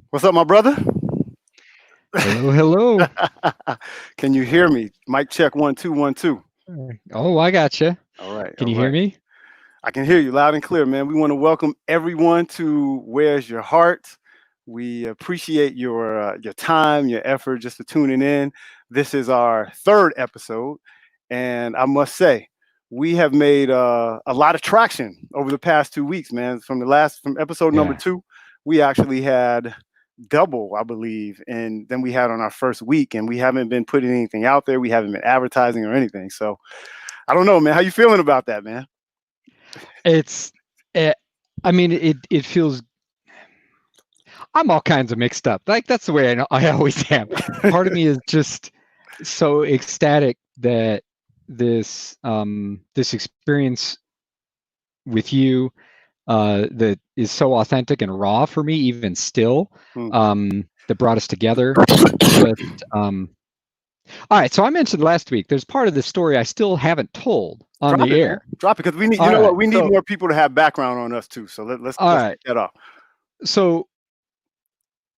What's up, my brother? Hello, hello. Can you hear me? Mic check 1 2 1 2. Oh, I gotcha. All right, Can all you hear right. me? I can hear you loud and clear, man. We want to welcome everyone to Where's Your Heart. We appreciate your time, your effort, just for tuning in. This is our third episode, and I must say, we have made a lot of traction over the past 2 weeks, man. From episode number Yeah. two, we actually had double, I believe, and then we had on our first week, and we haven't been putting anything out there. We haven't been advertising or anything. So I don't know, man. How you feeling about that, man? It's eh, I mean it feels I'm all kinds of mixed up. Like that's the way I always am. Part of me is just so ecstatic that this experience with you that is so authentic and raw for me even still Hmm. that brought us together. Just um all right, so I mentioned last week there's part of the story I still haven't told on Drop the it, man. air. Drop it because we need. You All know right. what? We need So more people to have background on us too. So all let's right. kick that off. So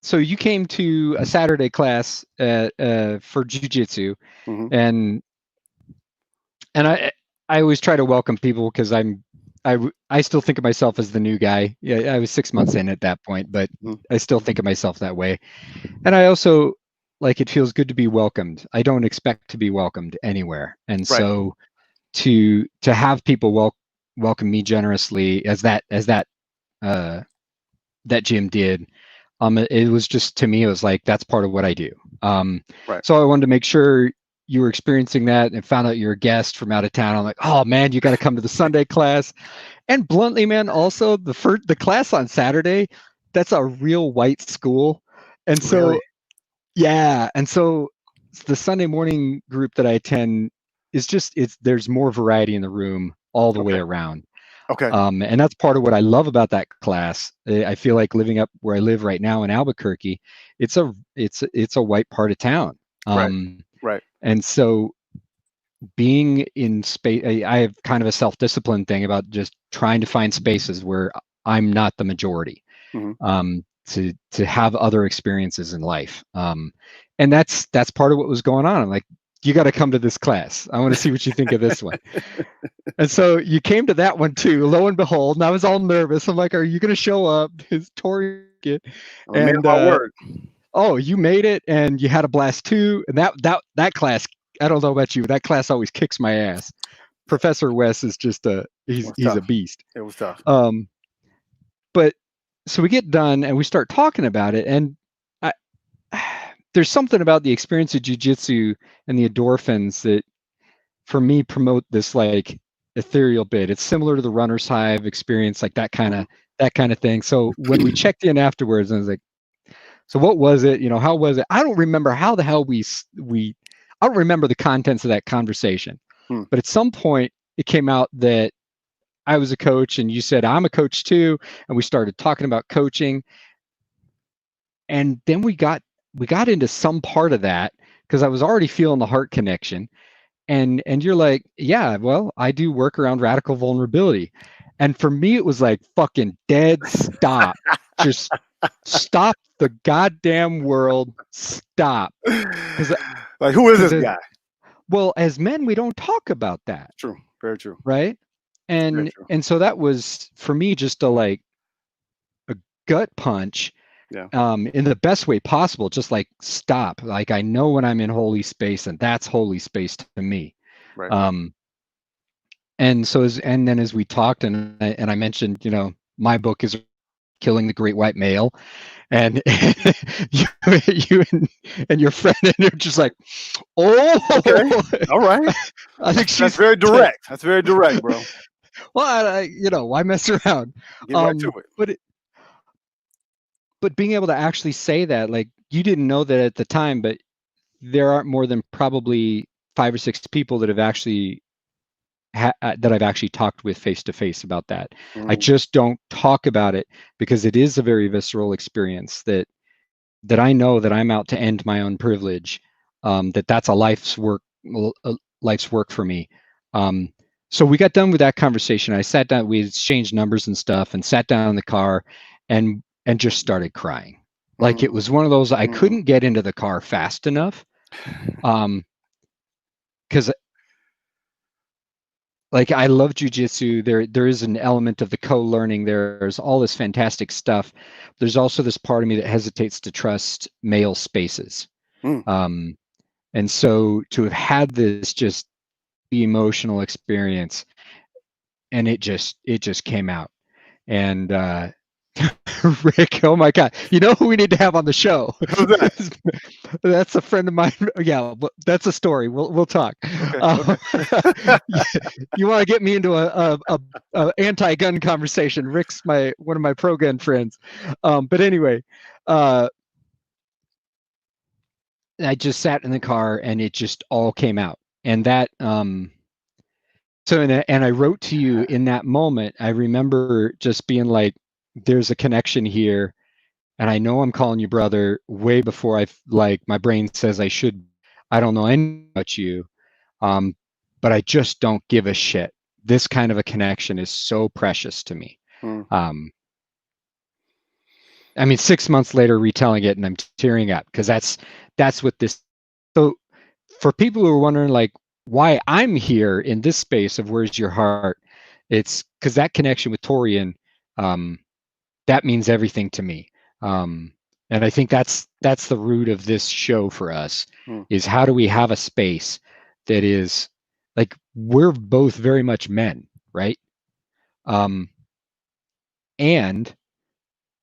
so you came to a Saturday class for jujitsu, Hmm. and and I always try to welcome people because I still think of myself as the new guy. Yeah, I was 6 months in at that point, but Hmm. I still think of myself that way. And I also like it feels good to be welcomed. I don't expect to be welcomed anywhere, and Right. so to have people welcome me generously uh, that Jim did. It was just to me, it was like that's part of what I do. Um, Right. so I wanted to make sure you were experiencing that and found out you're a guest from out of town. I'm like, oh man, you got to come to the Sunday class. And bluntly, man, also the class on Saturday, that's a real white school, and Really. so yeah, and so the Sunday morning group that I attend is just it's there's more variety in the room all the way Okay. around. Okay. And that's part of what I love about that class. I feel like living up where I live right now in Albuquerque, it's a white part of town. Right. Um, Right. and so being in space, I have kind of a self-discipline thing about just trying to find spaces where I'm not the majority, Hmm. to have other experiences in life. And that's part of what was going on. I'm like, you got to come to this class. I want to see what you think of this one. And so you came to that one too, lo and behold. And I was all nervous. I'm like, are you going to show up? His Torian kid. I'm a man of And my word. oh, you made it, and you had a blast too. And that class, I don't know about you, but that class always kicks my ass. Professor Wes is just It was he's a tough. beast. It was tough. Um, but so we get done and we start talking about it, and I, there's something about the experience of jujitsu and the endorphins that for me promote this like ethereal bit. It's similar to the runner's hive experience, like Hmm. that kind of thing. So when we checked in afterwards, and I was like, "So what was it? You know, how was it?" I don't remember how the hell we I don't remember the contents of that conversation, Hmm. but at some point it came out that I was a coach, and you said I'm a coach too, and we started talking about coaching, and then we got into some part of that because I was already feeling the heart connection, and you're like, yeah, well, I do work around radical vulnerability. And for me it was like fucking dead stop. Just stop the goddamn world. Stop. Because Like, who is because this as guy? well as men we don't talk about that, True. Very true. right? Very and true. and so that was for me just a gut punch, Yeah. in the best way possible, just like stop. Like I know when I'm in holy space, and that's holy space to me. Right. um and so and then as we talked, and I mentioned, my book is killing the great white male, and you, you and your friend, and you're just like, Okay. oh, All right. I think That's she's very direct. That's very direct, bro. well, why mess around. Get right to it. But being able to actually say that, like, you didn't know that at the time, but there aren't more than probably 5 or 6 people that have actually that I've actually talked with face to face about that. I Mm. just don't talk about it because it is a very visceral experience that I know that I'm out to end my own privilege. That's a life's work for me. Um, so we got done with that conversation. I sat down, we exchanged numbers and stuff, and sat down in the car, and just started crying. Like it was one of those I Mm. couldn't get into the car fast enough. Because like I love jujitsu. There is an element of the co-learning. There's all this fantastic stuff. There's also this part of me that hesitates to trust male spaces. Mm. Um, and so to have had this just emotional experience, and it just came out. And Rick, oh my God, you know who we need to have on the show? Who's that? That's a friend of mine. Yeah, that's a story. We'll talk. Okay. Uh, Okay. you want to get me into a anti-gun conversation? Rick's one of my pro-gun friends. But anyway, uh, I just sat in the car and it just all came out. And that so and I wrote to you in that moment. I remember just being like, "There's a connection here." And I know I'm calling you brother way before like my brain says I should. I don't know anything about you, um, but I just don't give a shit. This kind of a connection is so precious to me. Mm. Um, I mean, 6 months later, retelling it, and I'm tearing up because that's what this. So for people who are wondering, like, why I'm here in this space of where's your heart, it's because that connection with Torian. Um, that means everything to me. Um, and I think that's the root of this show for us Mm. is how do we have a space that is like we're both very much men, right? Um, and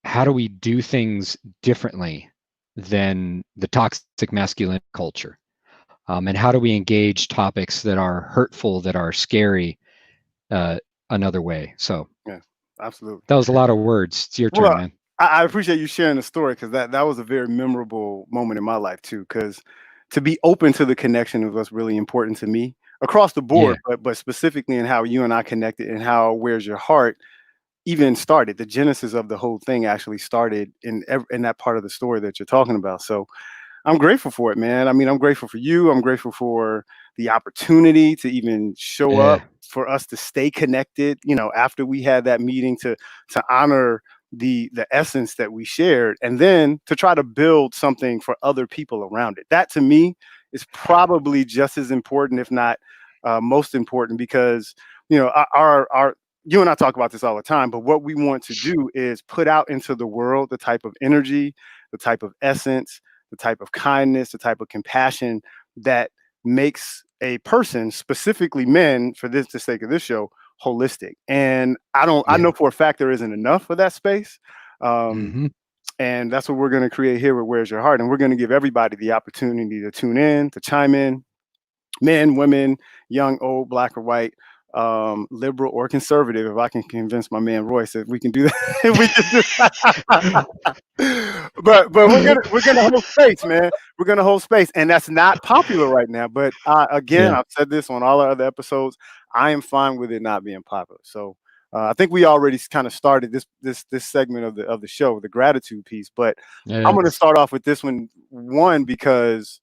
how do we do things differently than the toxic masculine culture? And how do we engage topics that are hurtful, that are scary, uh, another way? So Yeah. Absolutely. that was a lot of words. It's your turn, Well, man. I appreciate you sharing the story because that was a very memorable moment in my life too. Because to be open to the connection was really important to me across the board, Yeah, but specifically in how you and I connected and how Where's Your Heart even started. The genesis of the whole thing actually started in that part of the story that you're talking about. So I'm grateful for it, man. I mean, I'm grateful for you. I'm grateful for the opportunity to even show up, yeah, for us to stay connected, after we had that meeting to honor the essence that we shared and then to try to build something for other people around it. That to me is probably just as important, if not most important, because our you and I talk about this all the time, but what we want to do is put out into the world the type of energy, the type of essence, the type of kindness, the type of compassion that makes a person, specifically men, for the sake of this show, holistic. And I yeah. know for a fact there isn't enough for that space. Um, Hmm. and that's what we're going to create here with Where's Your Heart. And we're going to give everybody the opportunity to tune in, to chime in, men, women, young, old, black or white, liberal or conservative. If I can convince my man Royce that we can do that, we can do but we're gonna hold space, man. We're gonna hold space, and that's not popular right now. But again, Yeah, I've said this on all our other episodes. I am fine with it not being popular. So I think we already kind of started this segment of the show, the gratitude piece. But I'm yeah, gonna start off with this one because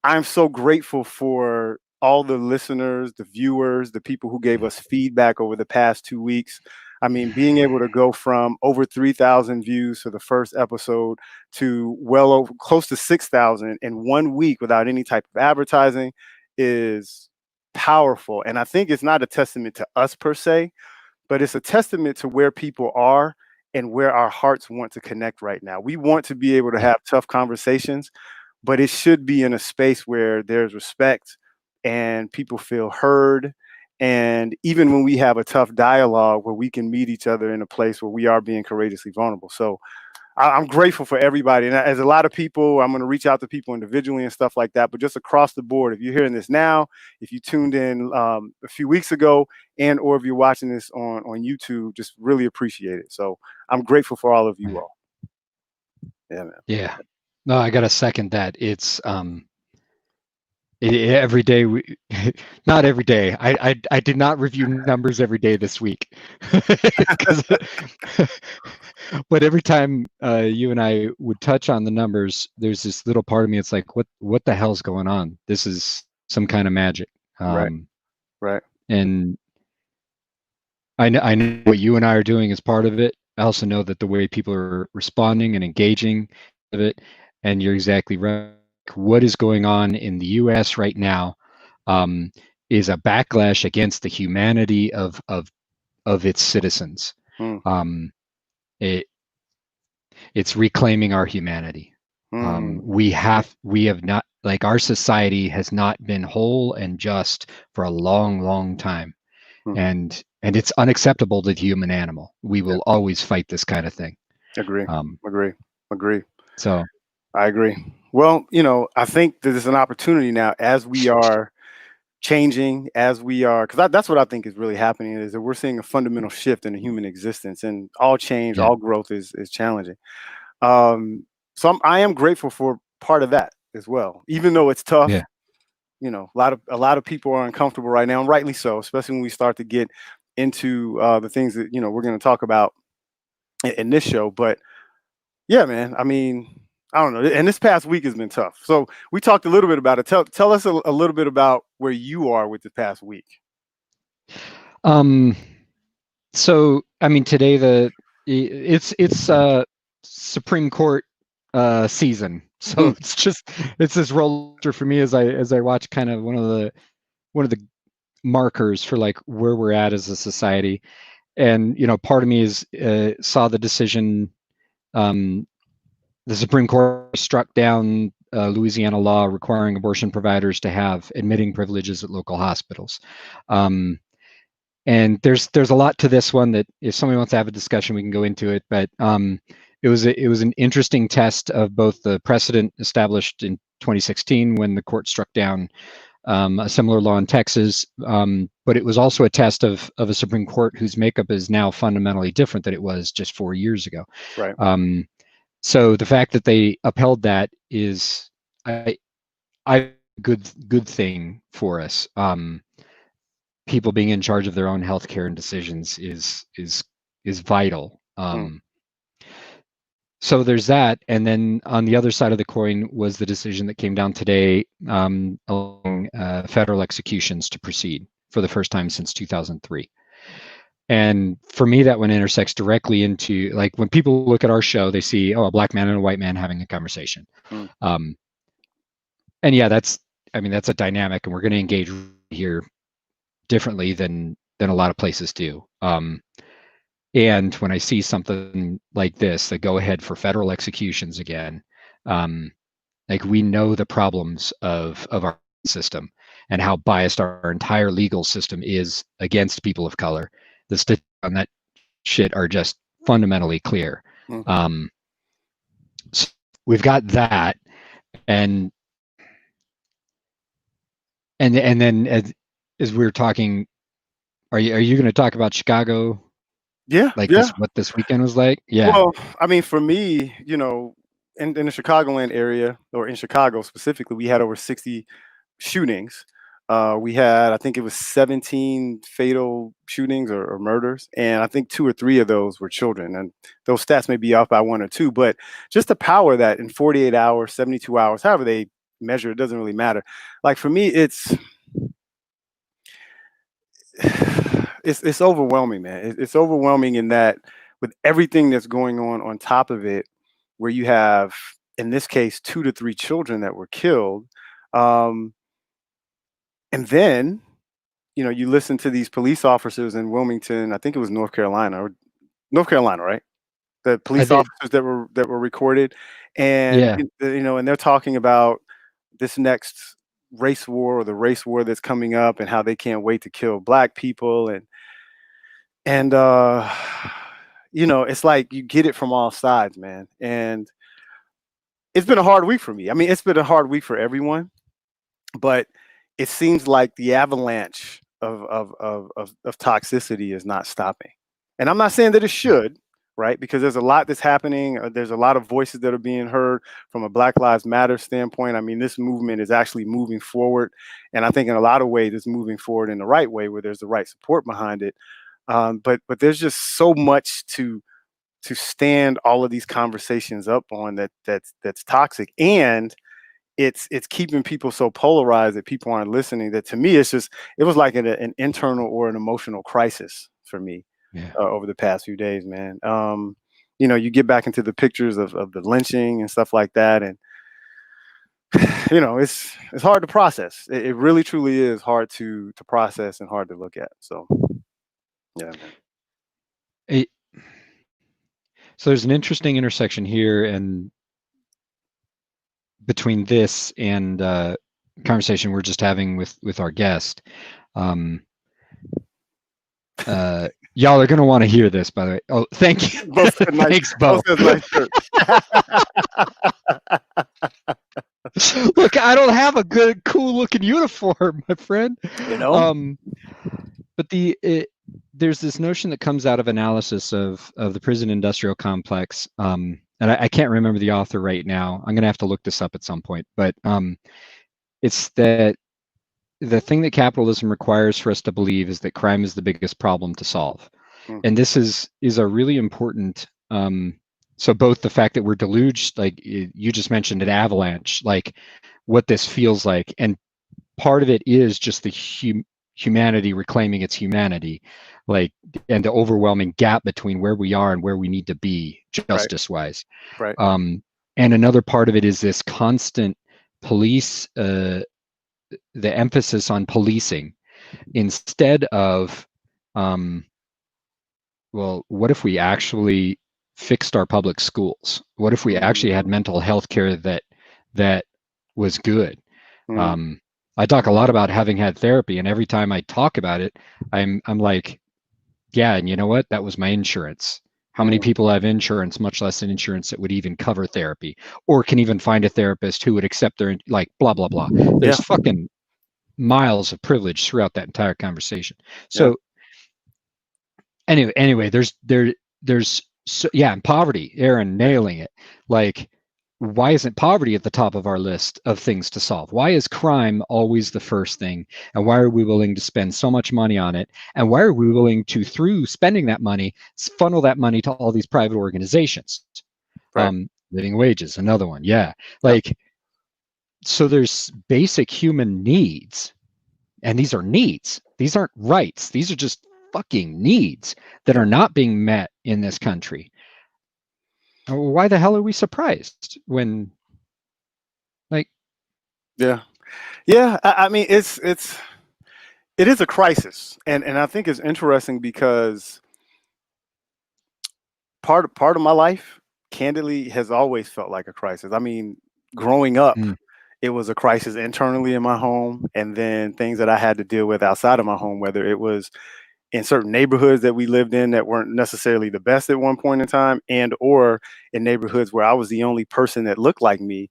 I'm so grateful for all the listeners, the viewers, the people who gave us feedback over the past 2 weeks. I mean, being able to go from over 3,000 views for the first episode to well over close to 6,000 in 1 week without any type of advertising is powerful. And I think it's not a testament to us per se, but it's a testament to where people are and where our hearts want to connect right now. We want to be able to yeah, have tough conversations, but it should be in a space where there's respect and people feel heard. And even when we have a tough dialogue where we can meet each other in a place where we are being courageously vulnerable. So I'm grateful for everybody. And as a lot of people, I'm going to reach out to people individually and stuff like that. But just across the board, if you're hearing this now, if you tuned in a few weeks ago, and or if you're watching this on YouTube, just really appreciate it. So I'm grateful for all of you all. Yeah, man. yeah. No, I gotta second that. It's every day we, not every day. I did not review numbers every day this week, because, but every time you and I would touch on the numbers, there's this little part of me. It's like, what the hell's going on? This is some kind of magic. Right, Um, right. and I know what you and I are doing is part of it. I also know that the way people are responding and engaging with it, and you're exactly right. What is going on in the U.S. right now um, is a backlash against the humanity of its citizens. Mm, Um, it, it's reclaiming our humanity. mm, We have not, like, our society has not been whole and just for a long, long time, mm. and it's unacceptable to the human animal. We Yeah, will always fight this kind of thing. agree, Um, agree, agree. so I agree. Well, I think that there's an opportunity now as we are changing, as we are, because that's what I think is really happening is that we're seeing a fundamental shift in the human existence, and all change, yeah, all growth is challenging. Um, so I am grateful for part of that as well, even though it's tough. yeah, A lot of people are uncomfortable right now, and rightly so, especially when we start to get into the things that we're going to talk about in this show. But yeah, man, I mean, I don't know, and this past week has been tough. So we talked a little bit about it. Tell us a little bit about where you are with the past week. um, so I mean, today it's Supreme Court season, so Mm, it's this roller coaster for me as I watch kind of one of the markers for like where we're at as a society. And part of me is saw the decision. um, the Supreme Court struck down Louisiana law requiring abortion providers to have admitting privileges at local hospitals. Um, and there's a lot to this one that if somebody wants to have a discussion, we can go into it. But it was an interesting test of both the precedent established in 2016 when the court struck down a similar law in Texas, but it was also a test of a Supreme Court whose makeup is now fundamentally different than it was just 4 years ago. right. Um, so the fact that they upheld that is I good thing for us. People being in charge of their own healthcare and decisions is vital. Mm, So there's that, and then on the other side of the coin was the decision that came down today, allowing federal executions to proceed for the first time since 2003. And for me, that one intersects directly into, like, when people look at our show, they see, oh, a black man and a white man having a conversation. mm, Um, and yeah, that's a dynamic, and we're going to engage here differently than a lot of places do. And when I see something like this, the go ahead for federal executions again, um, like, we know the problems of our system and how biased our entire legal system is against people of color. The statistics on that shit are just fundamentally clear. mm. Um, so we've got that, and and then as we were talking, are you going to talk about Chicago, Yeah, like yeah. what this weekend was like? Yeah, Well, I mean, for me, in the Chicagoland area, or in Chicago specifically, we had over 60 shootings. We had, I think it was 17 fatal shootings or murders, and I think two or three of those were children. And those stats may be off by one or two, but just the power that in 48 hours, 72 hours, however they measure, it doesn't really matter. Like for me, it's overwhelming, man. It's overwhelming in that with everything that's going on top of it, where you have, in this case, two to three children that were killed, um, and then you listen to these police officers in Wilmington. I think it was North Carolina, right? The I police did. officers that were recorded, and Yeah, and they're talking about this next race war, or the race war that's coming up, and how they can't wait to kill black people. And it's like you get it from all sides, man. And it's been a hard week for me. I mean, it's been a hard week for everyone, but it seems like the avalanche of toxicity is not stopping. And I'm not saying that it should, right? Because there's a lot that's happening. There's a lot of voices that are being heard from a Black Lives Matter standpoint. I mean, this movement is actually moving forward. And I think in a lot of ways, it's moving forward in the right way, where there's the right support behind it. But there's just so much to stand all of these conversations up on that's toxic, and it's keeping people so polarized that people aren't listening. That to me, it was like an internal or an emotional crisis for me. Yeah. over the past few days, man. You get back into the pictures of the lynching and stuff like that, and it's hard to process. It really truly is hard to process and hard to look at. So yeah, man. It, so there's an interesting intersection here, and between this and conversation we're just having with our guest. Um, Y'all are gonna want to hear this, by the way. Oh, thank you. Bo said nice. Thanks, Bo Bo. says nice shirt. Look, I don't have a good, cool-looking uniform, my friend. You know. Um, but there's this notion that comes out of analysis of the prison industrial complex, and I can't remember the author right now. I'm gonna have to look this up at some point. But it's that the thing that capitalism requires for us to believe is that crime is the biggest problem to solve. Mhm. And this is a really important so both the fact that we're deluged, like you just mentioned, an avalanche, like what this feels like, and part of it is just the humanity reclaiming its humanity, like, and the overwhelming gap between where we are and where we need to be Right. justice wise. Right. And another part of it is this constant police the emphasis on policing instead of um, well, what if we actually fixed our public schools? What if we actually had Mm-hmm. mental health care that was good? Mm-hmm. um, I talk a lot about having had therapy, and every time I talk about it, I'm like, yeah, and you know what, that was my insurance. How many people have insurance, much less an insurance that would even cover therapy or can even find a therapist who would accept their, like, blah blah blah. Yeah. There's fucking miles of privilege throughout that entire conversation. Yeah. So anyway, there's so, yeah, and poverty, Aaron, nailing it. Like, why isn't poverty at the top of our list of things to solve? Why is crime always the first thing? And why are we willing to spend so much money on it? And why are we willing to, through spending that money, funnel that money to all these private organizations? Right. Living wages, another one. Yeah. Yep. Like, so there's basic human needs, and these are needs. These aren't rights. These are just fucking needs that Yeah. are not being met in this country. Why the hell are we surprised when, like, Yeah. Yeah. I mean, it is a crisis, and I think it's interesting because part of my life, candidly, has always felt like a crisis. I mean, growing up, mm, it was a crisis internally in my home, and then things that I had to deal with outside of my home, whether it was in certain neighborhoods that we lived in that weren't necessarily the best at one point in time, and or in neighborhoods where I was the only person that looked like me,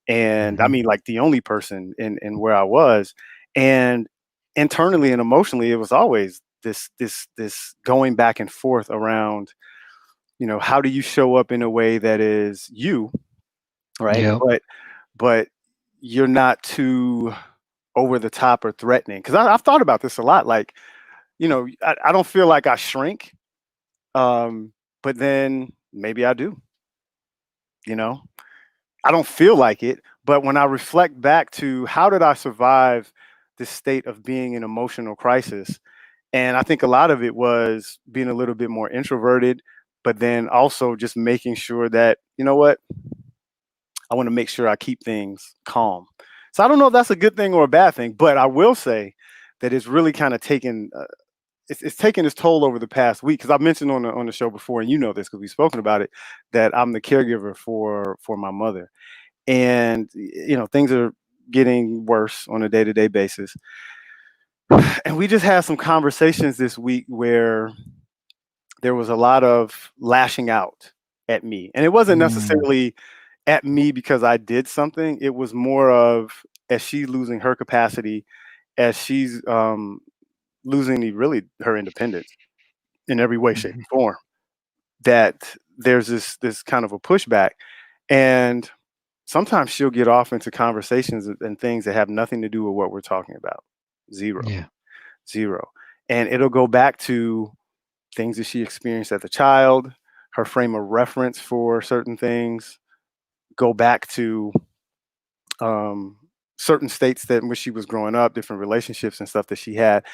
and I mhm, mean, like, the only person in where I was. And internally and emotionally, it was always this going back and forth around, how do you show up in a way that is you, right? yeah, But you're not too over the top or threatening. Because I've thought about this a lot. Like, I don't feel like I shrink, but then maybe I do. You know, I don't feel like it, but when I reflect back to how did I survive this state of being in emotional crisis, and I think a lot of it was being a little bit more introverted, but then also just making sure that, you know what, I want to make sure I keep things calm. So I don't know if that's a good thing or a bad thing, but I will say that it's really kind of taken it's taken its toll over the past week, because I've mentioned on the show before, and you know this because we've spoken about it, that I'm the caregiver for my mother, and things are getting worse on a day to day basis. And we just had some conversations this week where there was a lot of lashing out at me, and it wasn't mm, necessarily at me because I did something. It was more of, as she's losing her capacity, as she's losing really her independence in every way, shape, mhm, or form, that there's this kind of a pushback. And sometimes she'll get off into conversations and things that have nothing to do with what we're talking about. Zero, yeah, zero. And it'll go back to things that she experienced as a child, her frame of reference for certain things, go back to um, certain states that when she was growing up, different relationships and stuff that she had.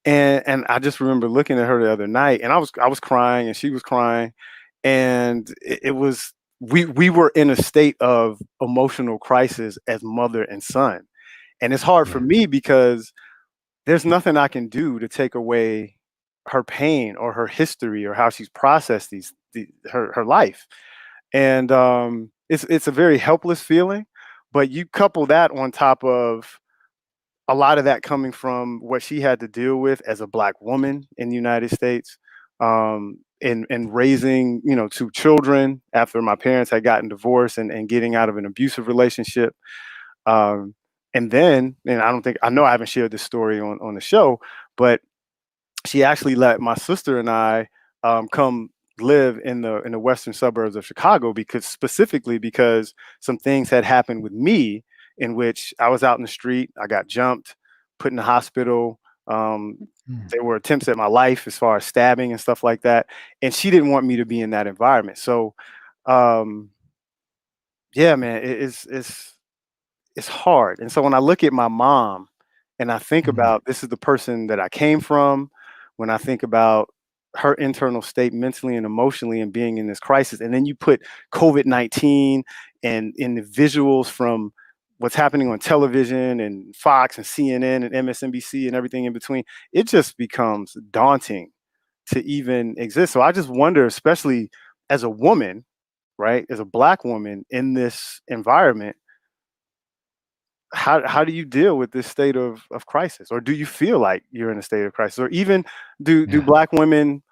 And I just remember looking at her the other night, and I was crying, and she was crying, and it was we were in a state of emotional crisis as mother and son, and it's hard for Yeah. me because there's nothing I can do to take away her pain or her history or how she's processed her life, and it's a very helpless feeling, but you couple that on top of a lot of that coming from what she had to deal with as a black woman in the United States, and raising, two children after my parents had gotten divorced and getting out of an abusive relationship. Um, and then, and I know I haven't shared this story on the show, but she actually let my sister and I come live in the western suburbs of Chicago, because specifically because some things had happened with me in which I was out in the street, I got jumped, put in the hospital. Um, Mm. there were attempts at my life as far as stabbing and stuff like that, and she didn't want me to be in that environment. So, um, yeah, man, it's hard. And so when I look at my mom and I think Mm. about this is the person that I came from, when I think about her internal state mentally and emotionally and being in this crisis, and then you put COVID-19 and in the visuals from what's happening on television and Fox and CNN and MSNBC and everything in between, it just becomes daunting to even exist. So I just wonder, especially as a woman, right, as a black woman in this environment, how do you deal with this state of crisis, or do you feel like you're in a state of crisis, or even do Yeah. black women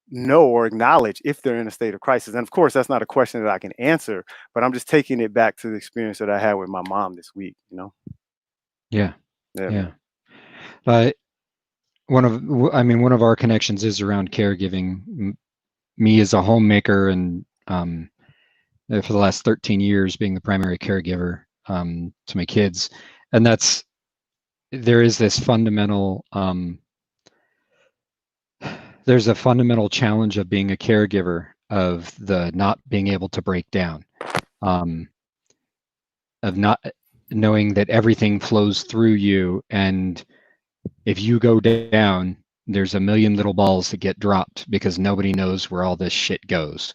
know or acknowledge if they're in a state of crisis? And of course that's not a question that I can answer, but I'm just taking it back to the experience that I had with my mom this week. Yeah. Yeah, man. Yeah. Uh, I mean, one of our connections is around caregiving. Me as a homemaker and for the last 13 years being the primary caregiver to my kids, and there is this fundamental there's a fundamental challenge of being a caregiver, of the not being able to break down, um, of not knowing that everything flows through you, and if you go down, there's a million little balls that get dropped because nobody knows where all this shit goes.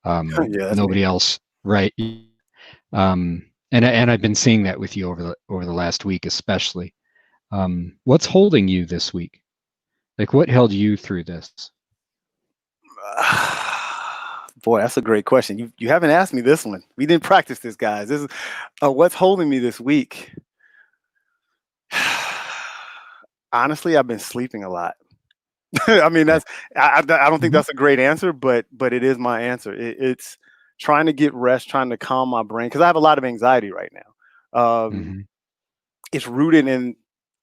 Yeah, that's me. Nobody else, right? And I've been seeing that with you over the last week, especially. What's holding you this week? Like, what held you through this? Boy, that's a great question. You haven't asked me this one. We didn't practice this, guys. This is what's holding me this week. Honestly, I've been sleeping a lot. I mean, Yeah. I don't think Hmm. that's a great answer, but it is my answer. It's trying to get rest, trying to calm my brain because I have a lot of anxiety right now. Hmm. It's rooted in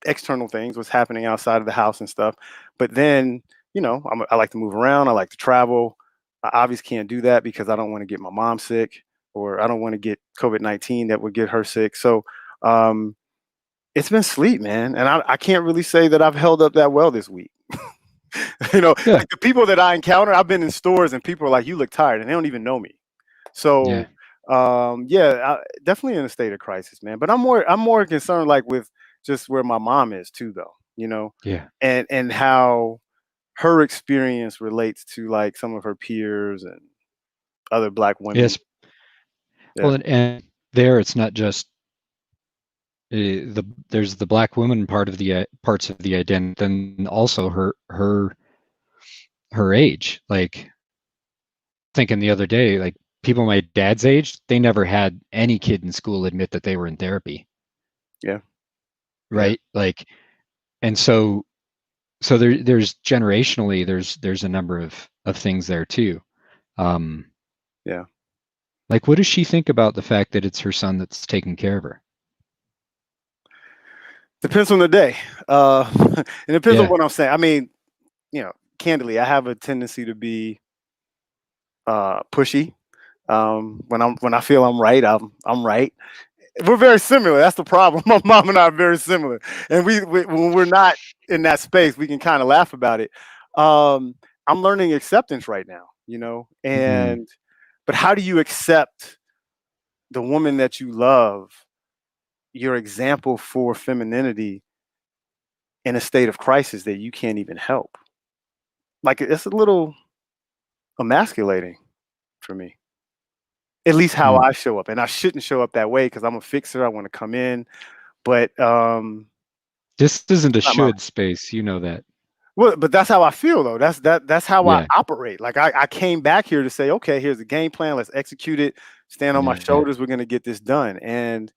external things, what's happening outside of the house and stuff. But then, I like to move around. I like to travel. I obviously can't do that because I don't want to get my mom sick, or I don't want to get COVID-19 that would get her sick. So um, it's been sleep, man, and I can't really say that I've held up that well this week. Yeah. Like the people that I encounter, I've been in stores and people are like, "You look tired," and they don't even know me. Yeah. So, yeah, definitely in a state of crisis, man. But I'm more concerned, like with just where my mom is too, though. Yeah. And how her experience relates to like some of her peers and other black women. Yes. Yeah, Well, and there, it's not just there's the black woman part of the parts of the identity, then also her age. Like, thinking the other day, like, people my dad's age, they never had any kid in school admit that they were in therapy, yeah, yeah, right? Like, and so there's generationally, there's a number of things there too. Um, yeah. like, what does she think about the fact that it's her son that's taking care of her? Depends on the day. It depends on Yeah. what I'm saying. I mean, candidly, I have a tendency to be pushy. When I feel I'm right, I'm right. We're very similar. That's the problem. My mom and I are very similar, and we when we're not in that space, we can kind of laugh about it. Um, I'm learning acceptance right now, Mm-hmm. and but how do you accept the woman that you love, your example for femininity, in a state of crisis that you can't even help. Like it's a little emasculating for me. At least how Mm. I show up. And I shouldn't show up that way because I'm a fixer. I want to come in. But This isn't a not my should space, you know that. well, but that's how I feel though. That's how I Yeah, operate. Like I came back here to say, okay, here's the game plan. Let's execute it. Stand on my yeah, shoulders. We're gonna get this done. And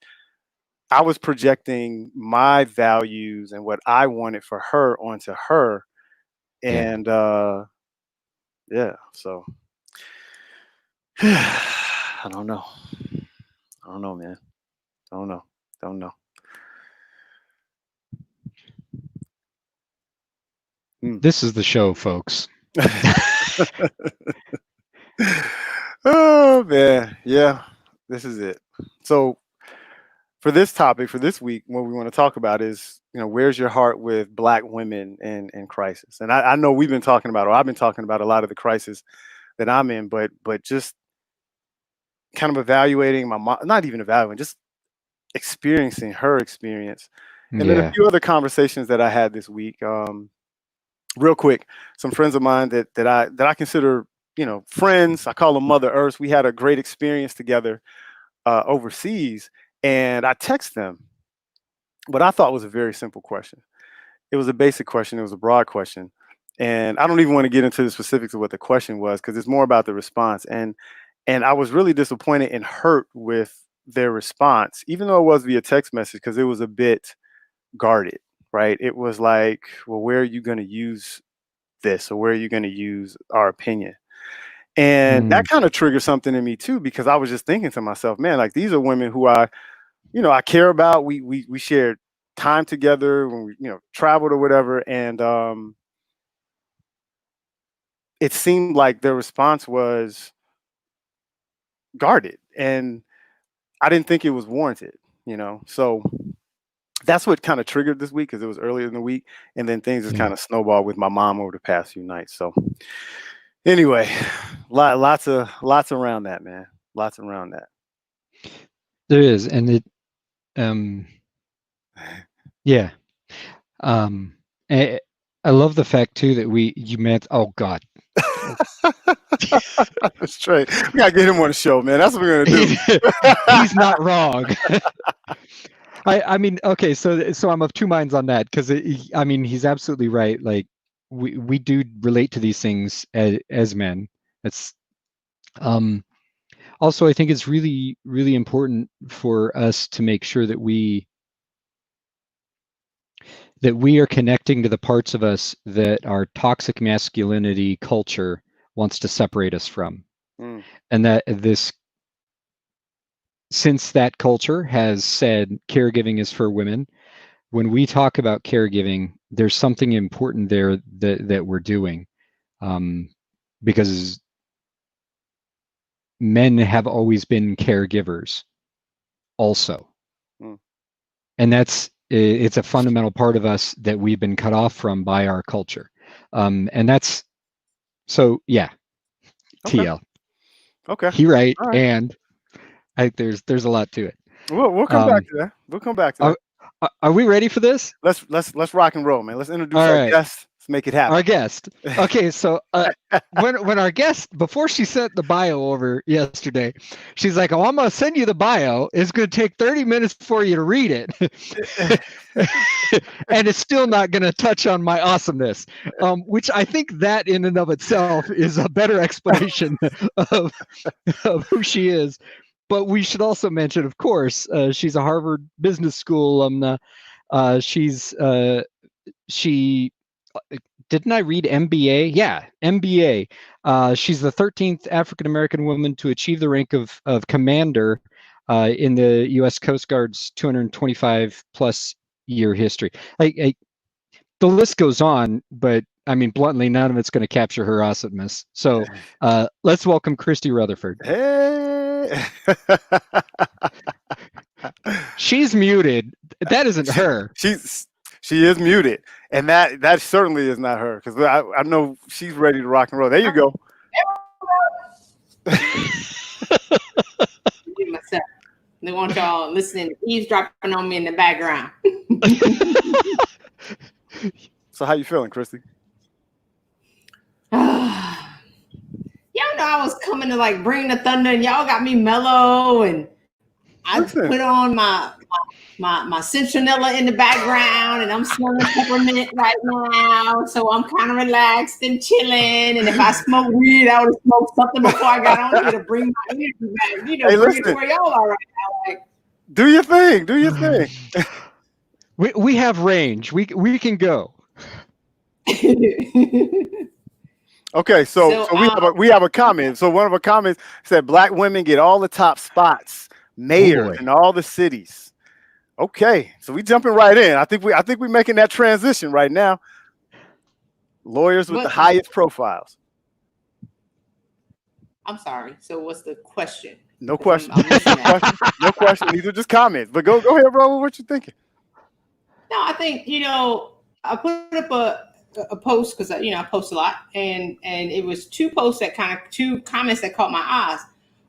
I was projecting my values and what I wanted for her onto her. yeah. And yeah, so I don't know. I don't know, man. I don't know. Don't know. Hmm. This is the show, folks. Oh man, yeah, this is it. So for this topic, for this week, what we want to talk about is, where's your heart with Black women in crisis? And I know we've been talking about, or I've been talking about a lot of the crisis that I'm in, but just kind of evaluating my mom, not even evaluating, just experiencing her experience, and then a Yeah, few other conversations that I had this week. Real quick, some friends of mine that I consider, friends. I call them Mother Earth. We had a great experience together overseas, and I text them what I thought was a very simple question. It was a basic question. It was a broad question, and I don't even want to get into the specifics of what the question was because it's more about the response. And I was really disappointed and hurt with their response, even though it was via text message, because it was a bit guarded, right? It was like, well, where are you going to use this, or where are you going to use our opinion? And that mm, kind of triggered something in me too, because I was just thinking to myself, man, like these are women who I care about. We shared time together when we, traveled or whatever. And it seemed like their response was guarded. And I didn't think it was warranted. So that's what kind of triggered this week because it was earlier in the week. And then things just yeah. kind of snowballed with my mom over the past few nights. So anyway, lots around that, man. Lots around that. There is, and it, um, yeah. Um, I, I love the fact too that you meant. Oh God, oh. Straight. We gotta get him on the show, man. That's what we're gonna do. He's not wrong. I mean, okay, so I'm of two minds on that because I mean he's absolutely right. Like we do relate to these things as men. It's also I think it's really really important for us to make sure that we are connecting to the parts of us that our toxic masculinity culture wants to separate us from, Mm, and that this since that culture has said caregiving is for women, when we talk about caregiving, there's something important there that we're doing, um, because men have always been caregivers also, mm. and it's a fundamental part of us that we've been cut off from by our culture, and that's so yeah. Okay. TL, Okay. he right, All right. and there's a lot to it. We'll come back Um, to that. We'll come back to are, that. are we ready for this? Let's rock and roll, man. Let's introduce All our right. guest. Let's make it Our happen. guest. Okay, so when our guest, before she sent the bio over yesterday, she's like, "Oh, I'm gonna send you the bio. It's gonna take 30 minutes for you to read it, and it's still not gonna touch on my awesomeness." Which I think that in and of itself is a better explanation of of who she is. But we should also mention, of course, she's a Harvard Business School alumna. She didn't I read MBA? Yeah, MBA. She's the 13th African American woman to achieve the rank of commander in the U.S. Coast Guard's 225 plus year history. The list goes on, but I mean, bluntly, none of it's going to capture her awesomeness. So let's welcome Christy Rutherford. Hey. She's muted. That isn't her. She is muted, and that certainly is not her because I know she's ready to rock and roll. There you go. Myself. They want y'all listening, eavesdropping on me in the background. So how you feeling, Christy? Y'all know I was coming to like bring the thunder, and y'all got me mellow, and I Listen, put on my citronella in the background, and I'm smelling peppermint right now, so I'm kind of relaxed and chilling. And if I smoke weed, I would have smoked something before I got on here to bring my energy back, hey, bring it listen, to where y'all are right now. Like, do your thing. Do your thing. We have range. We can go. Okay, so so we have a comment. So one of our comments said black women get all the top spots, Oh mayors boy. in all the cities. Okay, so we jumping right in. I think we're making that transition right now. Lawyers with the what? highest profiles. I'm sorry. So what's the question? No Because question. I'm missing No that. question. No question. These are just comments. But go ahead, bro. What you thinking? No, I think I put up a post because I post a lot, and it was two comments that caught my eyes,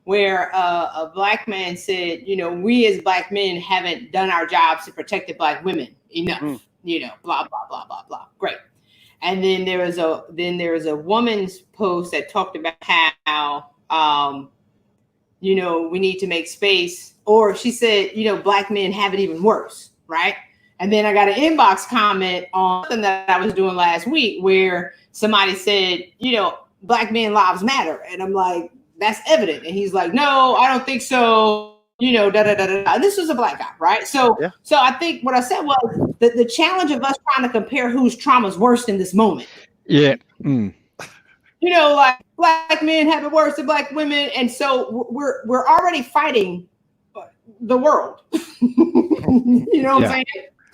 where a black man said, we as black men haven't done our jobs to protect the black women enough, Mm. blah blah blah blah blah. Great. And then there was a woman's post that talked about how we need to make space, or she said, black men have it even worse, right? And then I got an inbox comment on something that I was doing last week where somebody said, black men lives matter. And I'm like, that's evident. And he's like, no, I don't think so. Da da da da da. This was a black guy, right? So Yeah. I think what I said was the challenge of us trying to compare whose trauma is worse in this moment. Yeah. Mm. Like black men have it worse than black women, and so we're already fighting the world. What I'm saying?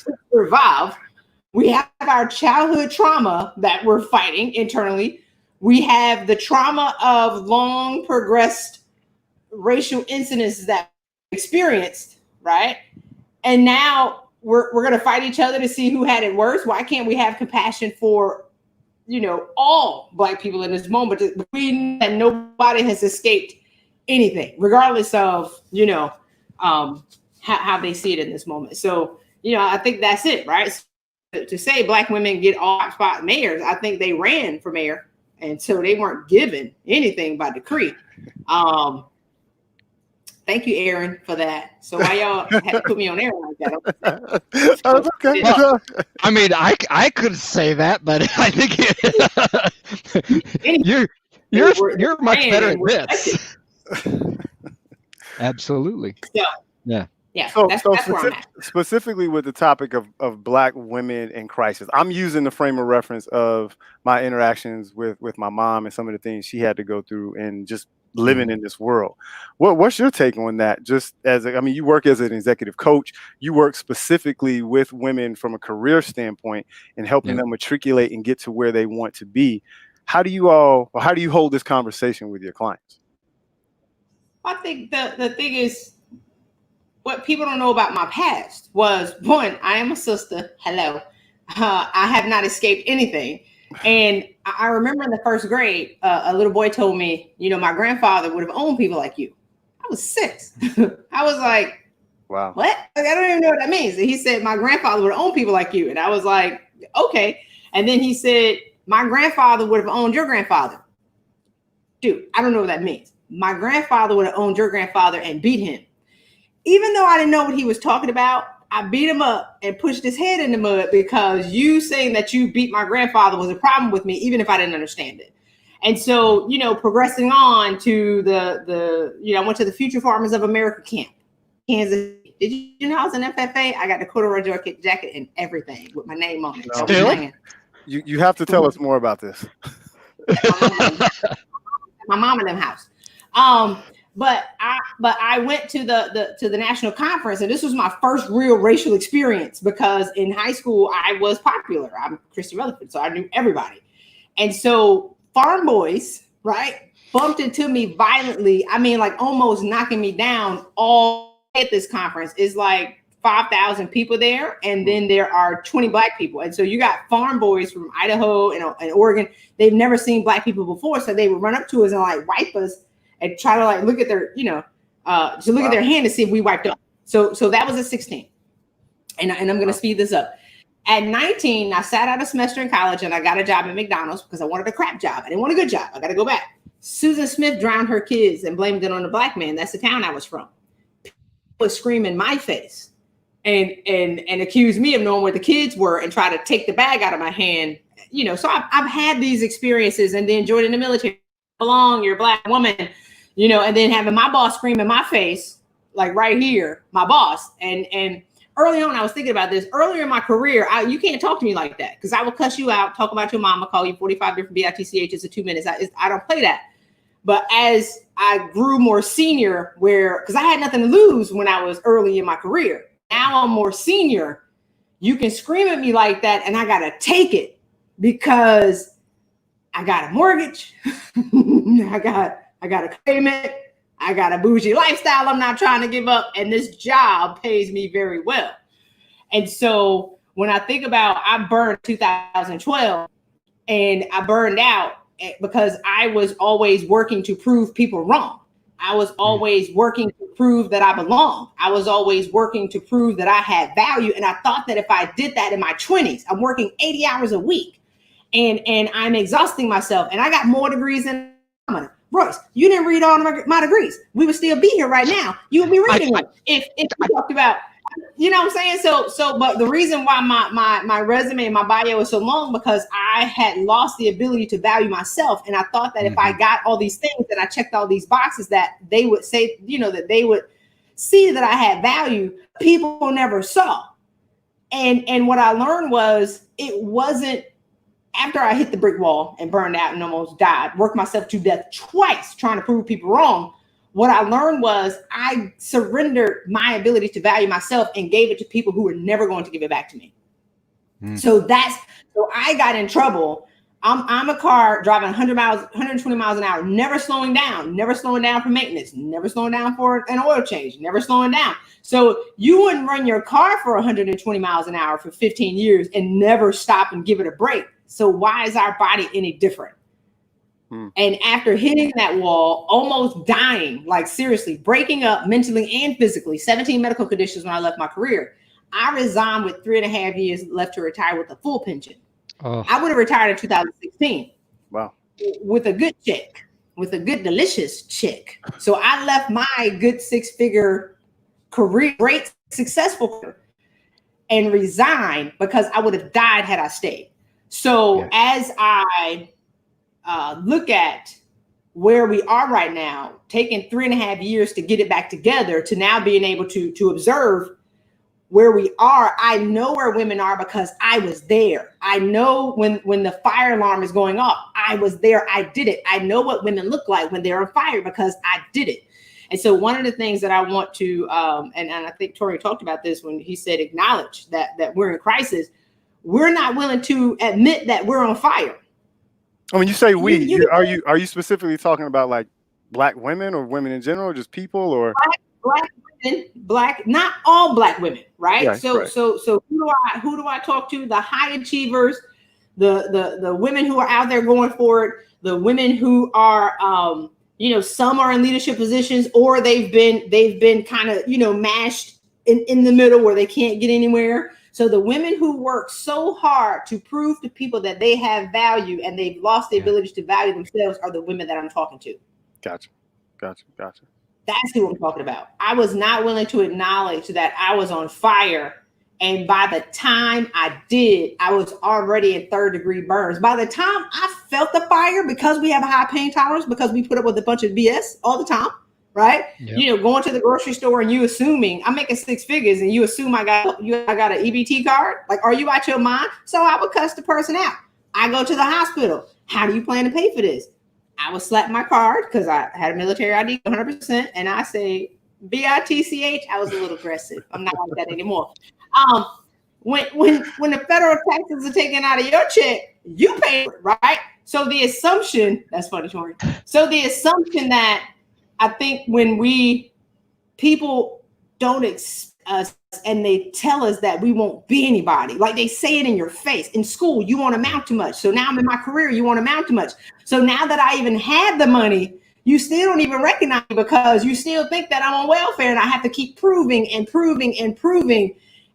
To survive, we have our childhood trauma that we're fighting internally. We have the trauma of long progressed racial incidents that we experienced, right? And now we're going to fight each other to see who had it worse. Why can't we have compassion for all black people in this moment? We know that nobody has escaped anything, regardless of how they see it in this moment. So I think that's it, right? So to say black women get all spot mayors, I think they ran for mayor, and so they weren't given anything by decree. Thank you, Aaron, for that. So why y'all had to put me on air like that? That's okay. Well, I mean, I could say that, but I think you're much better at this. Absolutely. So, yeah. So that's where I'm at. Specifically with the topic of black women in crisis, I'm using the frame of reference of my interactions with my mom and some of the things she had to go through and just living in this world. What's your take on that? Just you work as an executive coach, you work specifically with women from a career standpoint and helping them matriculate and get to where they want to be. How do you hold this conversation with your clients? I think the thing is, what people don't know about my past was, one, I am a sister. Hello. I have not escaped anything. And I remember in the first grade, a little boy told me, my grandfather would have owned people like you. I was 6. I was like, wow. What? Like, I don't even know what that means. And he said, my grandfather would have owned people like you. And I was like, okay. And then he said, my grandfather would have owned your grandfather. Dude, I don't know what that means. My grandfather would have owned your grandfather and beat him. Even though I didn't know what he was talking about, I beat him up and pushed his head in the mud because you saying that you beat my grandfather was a problem with me, even if I didn't understand it. And so, progressing on to I went to the Future Farmers of America camp, Kansas. Did you know I was an FFA? I got the corduroy jacket and everything with my name on it. Still? You have to tell us more about this. My mom and them house. But I went to the national conference, and this was my first real racial experience because in high school I was popular. I'm Christy Rutherford, so I knew everybody. And so farm boys, right, bumped into me violently. I mean, like almost knocking me down all at this conference. Is like 5,000 people there, and then there are 20 black people. And so you got farm boys from Idaho and Oregon. They've never seen black people before, so they would run up to us and like wipe us and try to like look at their, to look at their hand to see if we wiped up. So that was at 16. And I'm going to speed this up. At 19, I sat out a semester in college and I got a job at McDonald's because I wanted a crap job. I didn't want a good job. I got to go back. Susan Smith drowned her kids and blamed it on the black man. That's the town I was from. People would scream in my face and accuse me of knowing where the kids were and try to take the bag out of my hand. You know, so I've had these experiences, and then joining the military, belong, you're a black woman, you know, and then having my boss scream in my face, like right here, my boss. And early on, I was thinking about this. Earlier in my career, you can't talk to me like that because I will cuss you out, talk about your mama, call you 45 different BITCHs in 2 minutes. I don't play that. But as I grew more senior, because I had nothing to lose when I was early in my career. Now I'm more senior. You can scream at me like that, and I got to take it because I got a mortgage. I got a payment. I got a bougie lifestyle I'm not trying to give up. And this job pays me very well. And so when I think about, I burned 2012 and I burned out because I was always working to prove people wrong. I was always working to prove that I belong. I was always working to prove that I had value. And I thought that if I did that in my 20s, I'm working 80 hours a week and I'm exhausting myself. And I got more degrees than Royce, you didn't read all of my degrees. We would still be here right now. You would be reading them if we talked about, you know what I'm saying? So, but the reason why my resume and my bio is so long, because I had lost the ability to value myself. And I thought that if I got all these things and I checked all these boxes, that they would say, you know, that they would see that I had value. People never saw. And what I learned was it wasn't, after I hit the brick wall and burned out and almost died, worked myself to death twice trying to prove people wrong, what I learned was I surrendered my ability to value myself and gave it to people who were never going to give it back to me. So I got in trouble. I'm a car driving 120 miles an hour, never slowing down for maintenance, never slowing down for an oil change, never slowing down. So you wouldn't run your car for 120 miles an hour for 15 years and never stop and give it a break. So why is our body any different? And after hitting that wall, almost dying, like seriously, breaking up mentally and physically, 17 medical conditions when I left my career, I resigned with 3.5 years left to retire with a full pension. I would have retired in 2016. Wow. With a good check, with a good, delicious check. So I left my good 6-figure career, great, successful career, and resigned because I would have died had I stayed. So as I look at where we are right now, taking 3.5 years to get it back together, to now being able to observe where we are, I know where women are because I was there. I know when the fire alarm is going off, I was there. I did it. I know what women look like when they're on fire because I did it. And so one of the things that I want to, and I think Torian talked about this when he said acknowledge that we're in crisis. We're not willing to admit that we're on fire. When you say we, are you specifically talking about like black women or women in general, or just people, or black women, not all black women, right? Yeah, so who do I talk to? The high achievers, the women who are out there going for it, the women who are some are in leadership positions, or they've been kind of mashed in the middle where they can't get anywhere. So the women who work so hard to prove to people that they have value and they've lost the ability to value themselves are the women that I'm talking to. Gotcha. That's who I'm talking about. I was not willing to acknowledge that I was on fire. And by the time I did, I was already in 3rd-degree burns. By the time I felt the fire, because we have a high pain tolerance, because we put up with a bunch of BS all the time, right? Yep. Going to the grocery store and you assuming I'm making 6 figures and you assume I got an EBT card. Like, are you out your mind? So I would cuss the person out. I go to the hospital. How do you plan to pay for this? I would slap my card because I had a military ID 100%. And I say, BITCH. I was a little aggressive. I'm not like that anymore. When the federal taxes are taken out of your check, you pay it, right? So the assumption, that's funny, Torian. So the assumption that I think when people don't us and they tell us that we won't be anybody, like they say it in your face. In school, you won't amount to much. So now I'm in my career, you won't amount to much. So now that I even have the money, you still don't even recognize me because you still think that I'm on welfare and I have to keep proving and proving and proving.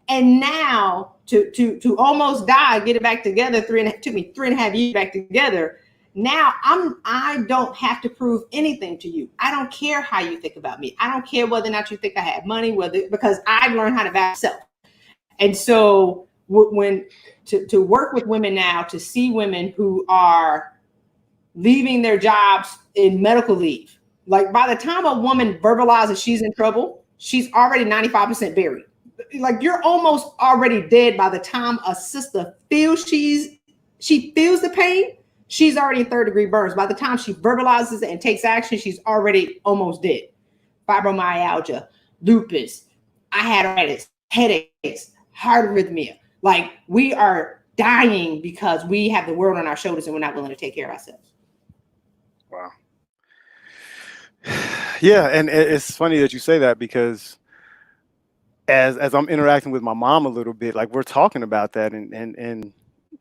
And now to almost die, get it back together, took me 3.5 years back together. Now I don't have to prove anything to you. I don't care how you think about me. I don't care whether or not you think I have money, because I've learned how to value myself. And so when to work with women now, to see women who are leaving their jobs in medical leave, like by the time a woman verbalizes she's in trouble, she's already 95% buried. Like you're almost already dead by the time a sister feels she feels the pain. She's already in 3rd-degree burns. By the time she verbalizes it and takes action, she's already almost dead. Fibromyalgia, lupus, I had arthritis, headaches, heart arrhythmia. Like we are dying because we have the world on our shoulders and we're not willing to take care of ourselves. Wow. Yeah, and it's funny that you say that, because as I'm interacting with my mom a little bit, like we're talking about that, and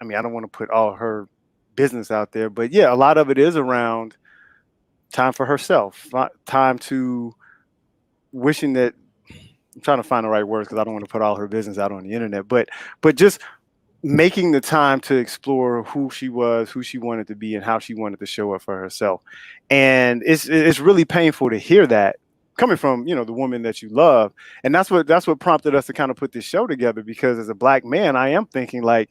I mean, I don't want to put all her business out there, but yeah, a lot of it is around time for herself, time to wishing that, I'm trying to find the right words because I don't want to put all her business out on the internet, but just making the time to explore who she was, who she wanted to be, and how she wanted to show up for herself. And it's really painful to hear that coming from, you know, the woman that you love. And that's what prompted us to kind of put this show together, because as a Black man, I am thinking like,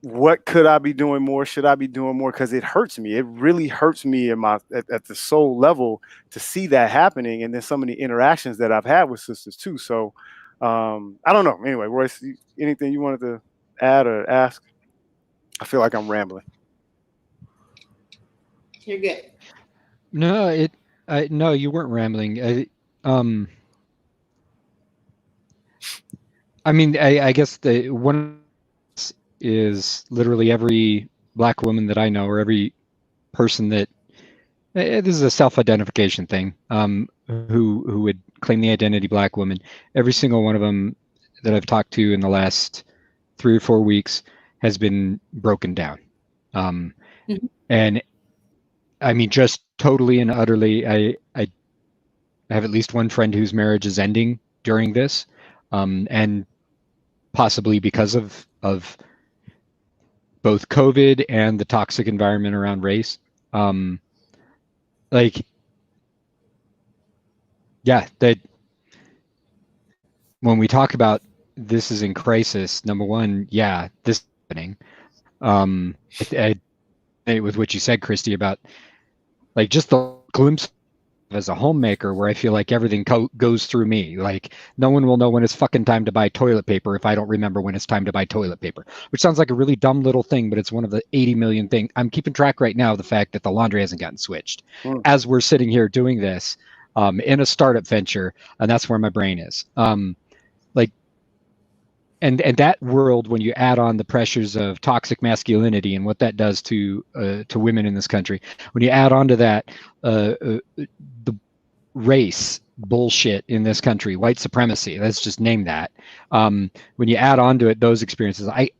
what could I be doing more? Should I be doing more? Because it hurts me. It really hurts me in at the soul level to see that happening. And then so many interactions that I've had with sisters too. So I don't know. Anyway, Royce, anything you wanted to add or ask? I feel like I'm rambling. You're good. No, no, you weren't rambling. I mean, I guess the one is literally every Black woman that I know, or every person that this is a self-identification thing, who would claim the identity Black woman. Every single one of them that I've talked to in the last 3 or 4 weeks has been broken down. And I mean, just totally and utterly, I have at least one friend whose marriage is ending during this, and possibly because of both COVID and the toxic environment around race. Like, yeah, that when we talk about this is in crisis, number one, yeah, this is happening. With what you said, Christy, about like just the glimpse as a homemaker where I feel like everything goes through me. Like no one will know when it's fucking time to buy toilet paper if I don't remember when it's time to buy toilet paper, which sounds like a really dumb little thing, but it's one of the 80 million things. I'm keeping track right now of the fact that the laundry hasn't gotten switched as we're sitting here doing this in a startup venture, and that's where my brain is. Like, and that world, when you add on the pressures of toxic masculinity and what that does to women in this country, when you add on to that the race bullshit in this country, white supremacy, let's just name that. When you add on to it those experiences, I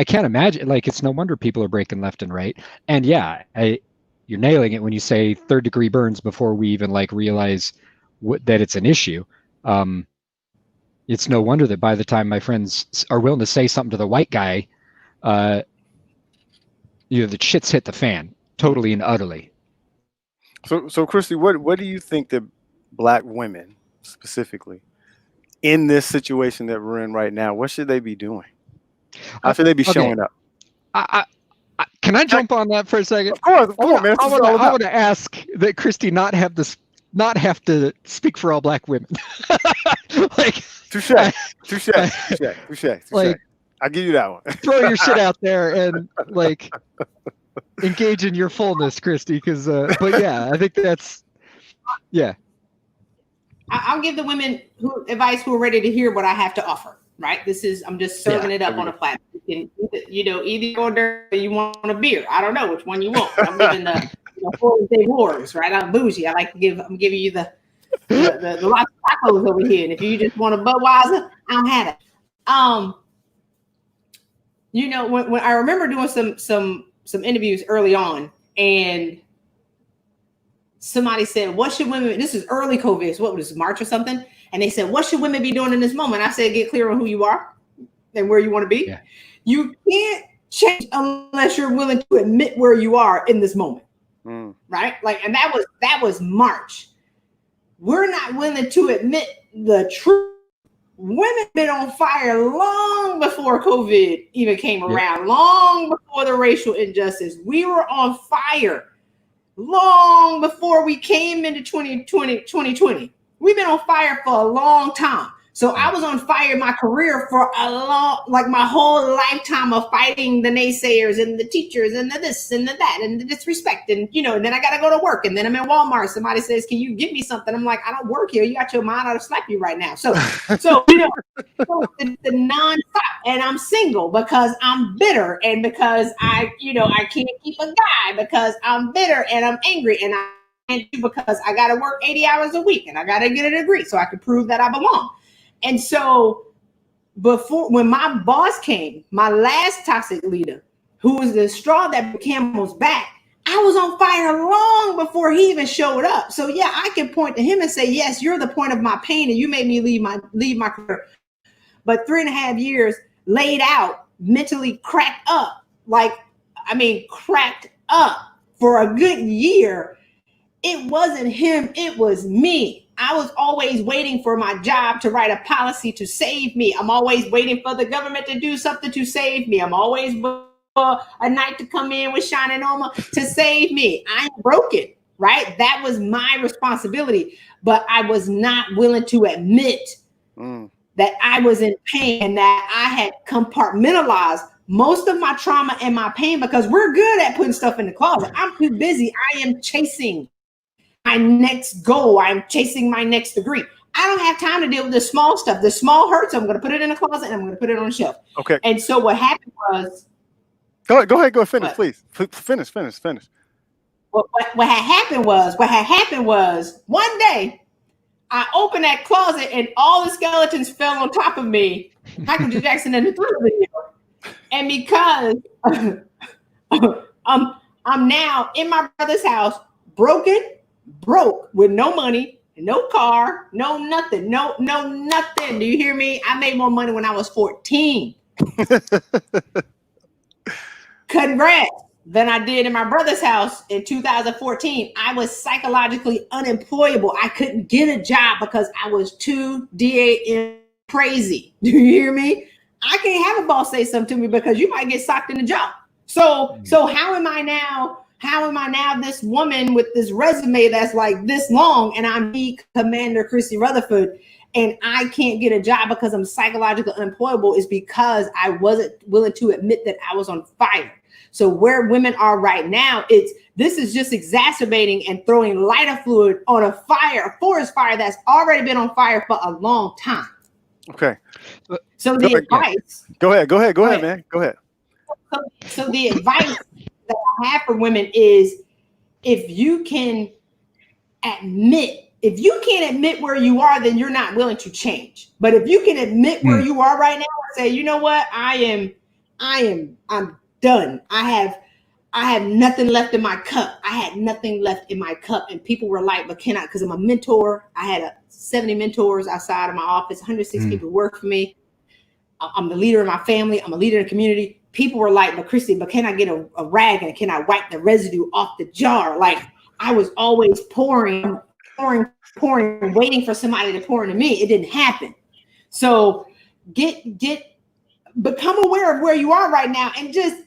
can't imagine. Like, it's no wonder people are breaking left and right. And yeah, you're nailing it when you say 3rd-degree burns before we even like realize that it's an issue. It's no wonder that by the time my friends are willing to say something to the white guy, the shit's hit the fan totally and utterly. So Christy, what do you think that Black women specifically in this situation that we're in right now, what should they be doing? How should they be showing up? Can I jump on that for a second? Of course, man. I want to ask that Christy not have to speak for all Black women. Like, touche. Like, I'll give you that one. Throw your shit out there and like engage in your fullness, Christy. Because, but yeah, I think that's, yeah. I'll give the women advice who are ready to hear what I have to offer. Right? I'm just serving it up on a platform. You can, either order or you want a beer. I don't know which one you want. I'm giving the wars, right? I'm bougie. I'm giving you the lots of tacos over here. And if you just want a Budweiser, I don't have it. When I remember doing some interviews early on, and somebody said, "What should women?" This is early COVID. So what was it, March or something? And they said, what should women be doing in this moment? I said, get clear on who you are and where you want to be. Yeah. You can't change unless you're willing to admit where you are in this moment. Right? Like, and that was March. We're not willing to admit the truth. Women been on fire long before COVID even came around, long before the racial injustice. We were on fire long before we came into 2020. We've been on fire for a long time. So I was on fire in my career for like my whole lifetime of fighting the naysayers and the teachers and the this and the that and the disrespect. And, and then I got to go to work. And then I'm in Walmart. Somebody says, can you give me something? I'm like, I don't work here. You got your mind, I'll slap you right now. So the nonstop. And I'm single because I'm bitter. And because I can't keep a guy because I'm bitter and I'm angry. And I can't do because I got to work 80 hours a week and I got to get a degree so I can prove that I belong. And so when my boss came, my last toxic leader, who was the straw that broke camel's back, I was on fire long before he even showed up. So yeah, I can point to him and say, yes, you're the point of my pain and you made me leave my career. But 3.5 years laid out, mentally cracked up for a good year. It wasn't him, it was me. I was always waiting for my job to write a policy to save me. I'm always waiting for the government to do something to save me. I'm always waiting for a night to come in with shining armor to save me. I'm broken, right? That was my responsibility, but I was not willing to admit that I was in pain and that I had compartmentalized most of my trauma and my pain because we're good at putting stuff in the closet. I'm too busy. I am chasing my next goal. I'm chasing my next degree. I don't have time to deal with the small stuff. The small hurts. I'm going to put it in a closet and I'm going to put it on a shelf. Okay. And so what happened was. Go ahead. Finish, please. Finish. What had happened was one day I opened that closet and all the skeletons fell on top of me. Michael Jackson in the Thriller video. And because I'm now in my brother's house, broke with no money, no car, no nothing, no nothing. Do you hear me? I made more money when I was 14. Congrats. Than I did in my brother's house in 2014. I was psychologically unemployable. I couldn't get a job because I was too DAM crazy. Do you hear me? I can't have a boss say something to me because you might get socked in the job. So how am I now this woman with this resume that's like this long and I'm the Commander Chrissy Rutherford and I can't get a job because I'm psychologically unemployable is because I wasn't willing to admit that I was on fire. So where women are right now, this is just exacerbating and throwing lighter fluid on a forest fire that's already been on fire for a long time. Okay. So the advice. Go ahead, man. Go ahead. So the advice that I have for women is if you can't admit where you are, then you're not willing to change. But if you can admit where you are right now and say, you know what, I'm done. I have nothing left in my cup. I had nothing left in my cup. And people were like, but can I, because I'm a mentor. I had 70 mentors outside of my office, 106 people work for me. I'm the leader of my family. I'm a leader in the community. People were like, but Christy, but can I get a rag and can I wipe the residue off the jar? Like I was always pouring, waiting for somebody to pour into me. It didn't happen. So become aware of where you are right now and just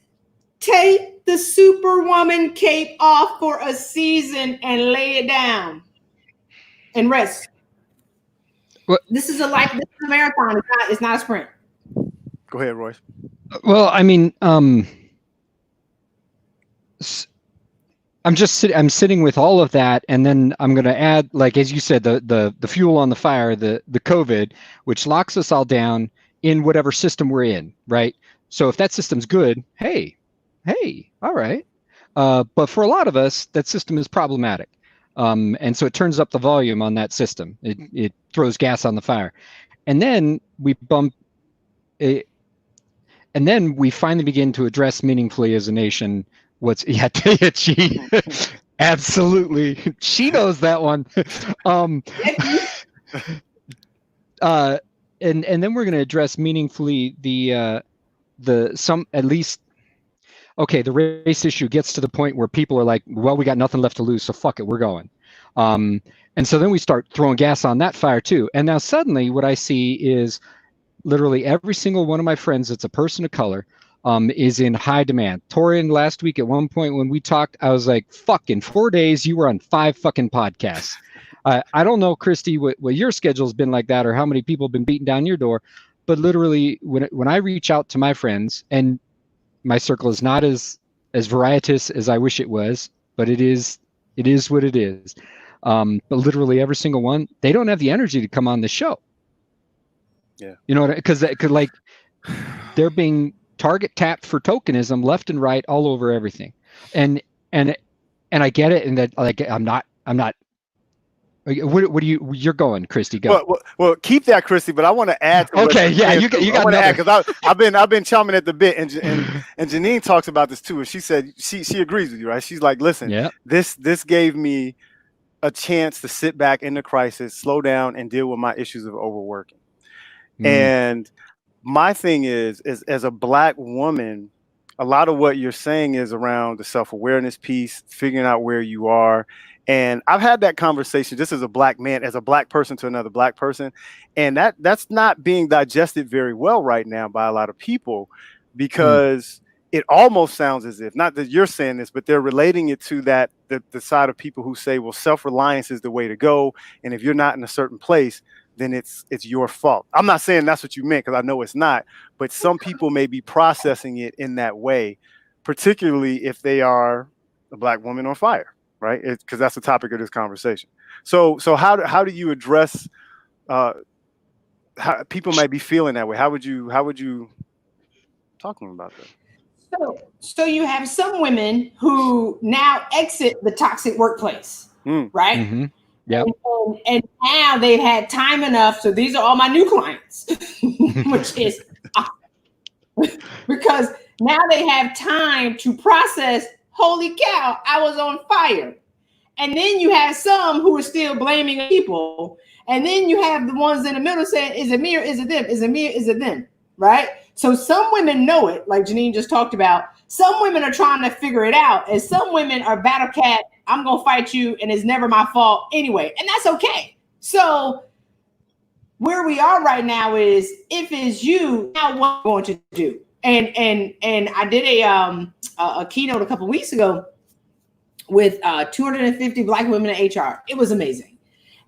take the Superwoman cape off for a season and lay it down and rest. What? This is a marathon. It's not a sprint. Go ahead, Royce. Well, I mean, I'm sitting with all of that, and then I'm going to add, like as you said, the fuel on the fire, the COVID, which locks us all down in whatever system we're in, right? So if that system's good, hey, all right. But for a lot of us, that system is problematic. And so it turns up the volume on that system. It throws gas on the fire. And then we bump it. And then we finally begin to address meaningfully as a nation she absolutely, she knows that one. and then we're going to address meaningfully the race issue gets to the point where people are like, well, we got nothing left to lose, so fuck it, we're going. And so then we start throwing gas on that fire too. And now suddenly what I see is literally every single one of my friends that's a person of color is in high demand. Torian, last week at one point when we talked, I was like, fuck, in 4 days, you were on 5 fucking podcasts. I don't know, Christy, what your schedule's been like that or how many people have been beating down your door. But literally, when I reach out to my friends, and my circle is not as varietous as I wish it was, but it is what it is. But literally every single one, they don't have the energy to come on the show. Yeah. You know, because like they're being target tapped for tokenism left and right all over everything. And I get it. And that, like, I'm not. What do you're going, Christy? Go. Well, keep that, Christy. But I want to add. To okay, yeah, you got to add because I've been chomping at the bit, and Janine talks about this too. And she said she agrees with you, right? She's like, listen, this gave me a chance to sit back in the crisis, slow down, and deal with my issues of overworking. And my thing is as a Black woman, a lot of what you're saying is around the self-awareness piece, figuring out where you are. And I've had that conversation just as a Black man, as a Black person to another Black person. And that's not being digested very well right now by a lot of people, because it almost sounds as if, not that you're saying this, but they're relating it to the side of people who say, well, self-reliance is the way to go. And if you're not in a certain place, then it's your fault. I'm not saying that's what you meant, because I know it's not, but some people may be processing it in that way, particularly if they are a Black woman on fire, right? Because that's the topic of this conversation. So how do you address how people might be feeling that way? How would you talk to them about that? So you have some women who now exit the toxic workplace, right? Mm-hmm. Yeah. And now they've had time enough. So these are all my new clients, which is because now they have time to process, holy cow, I was on fire. And then you have some who are still blaming people. And then you have the ones in the middle saying, is it me or is it them? Is it me or is it them? Right? So some women know it, like Janine just talked about. Some women are trying to figure it out. And some women are battle cat. I'm going to fight you, and it's never my fault anyway. And that's okay. So where we are right now is, if it's you, now what are you going to do? And I did a keynote a couple of weeks ago with 250 Black women in HR. It was amazing.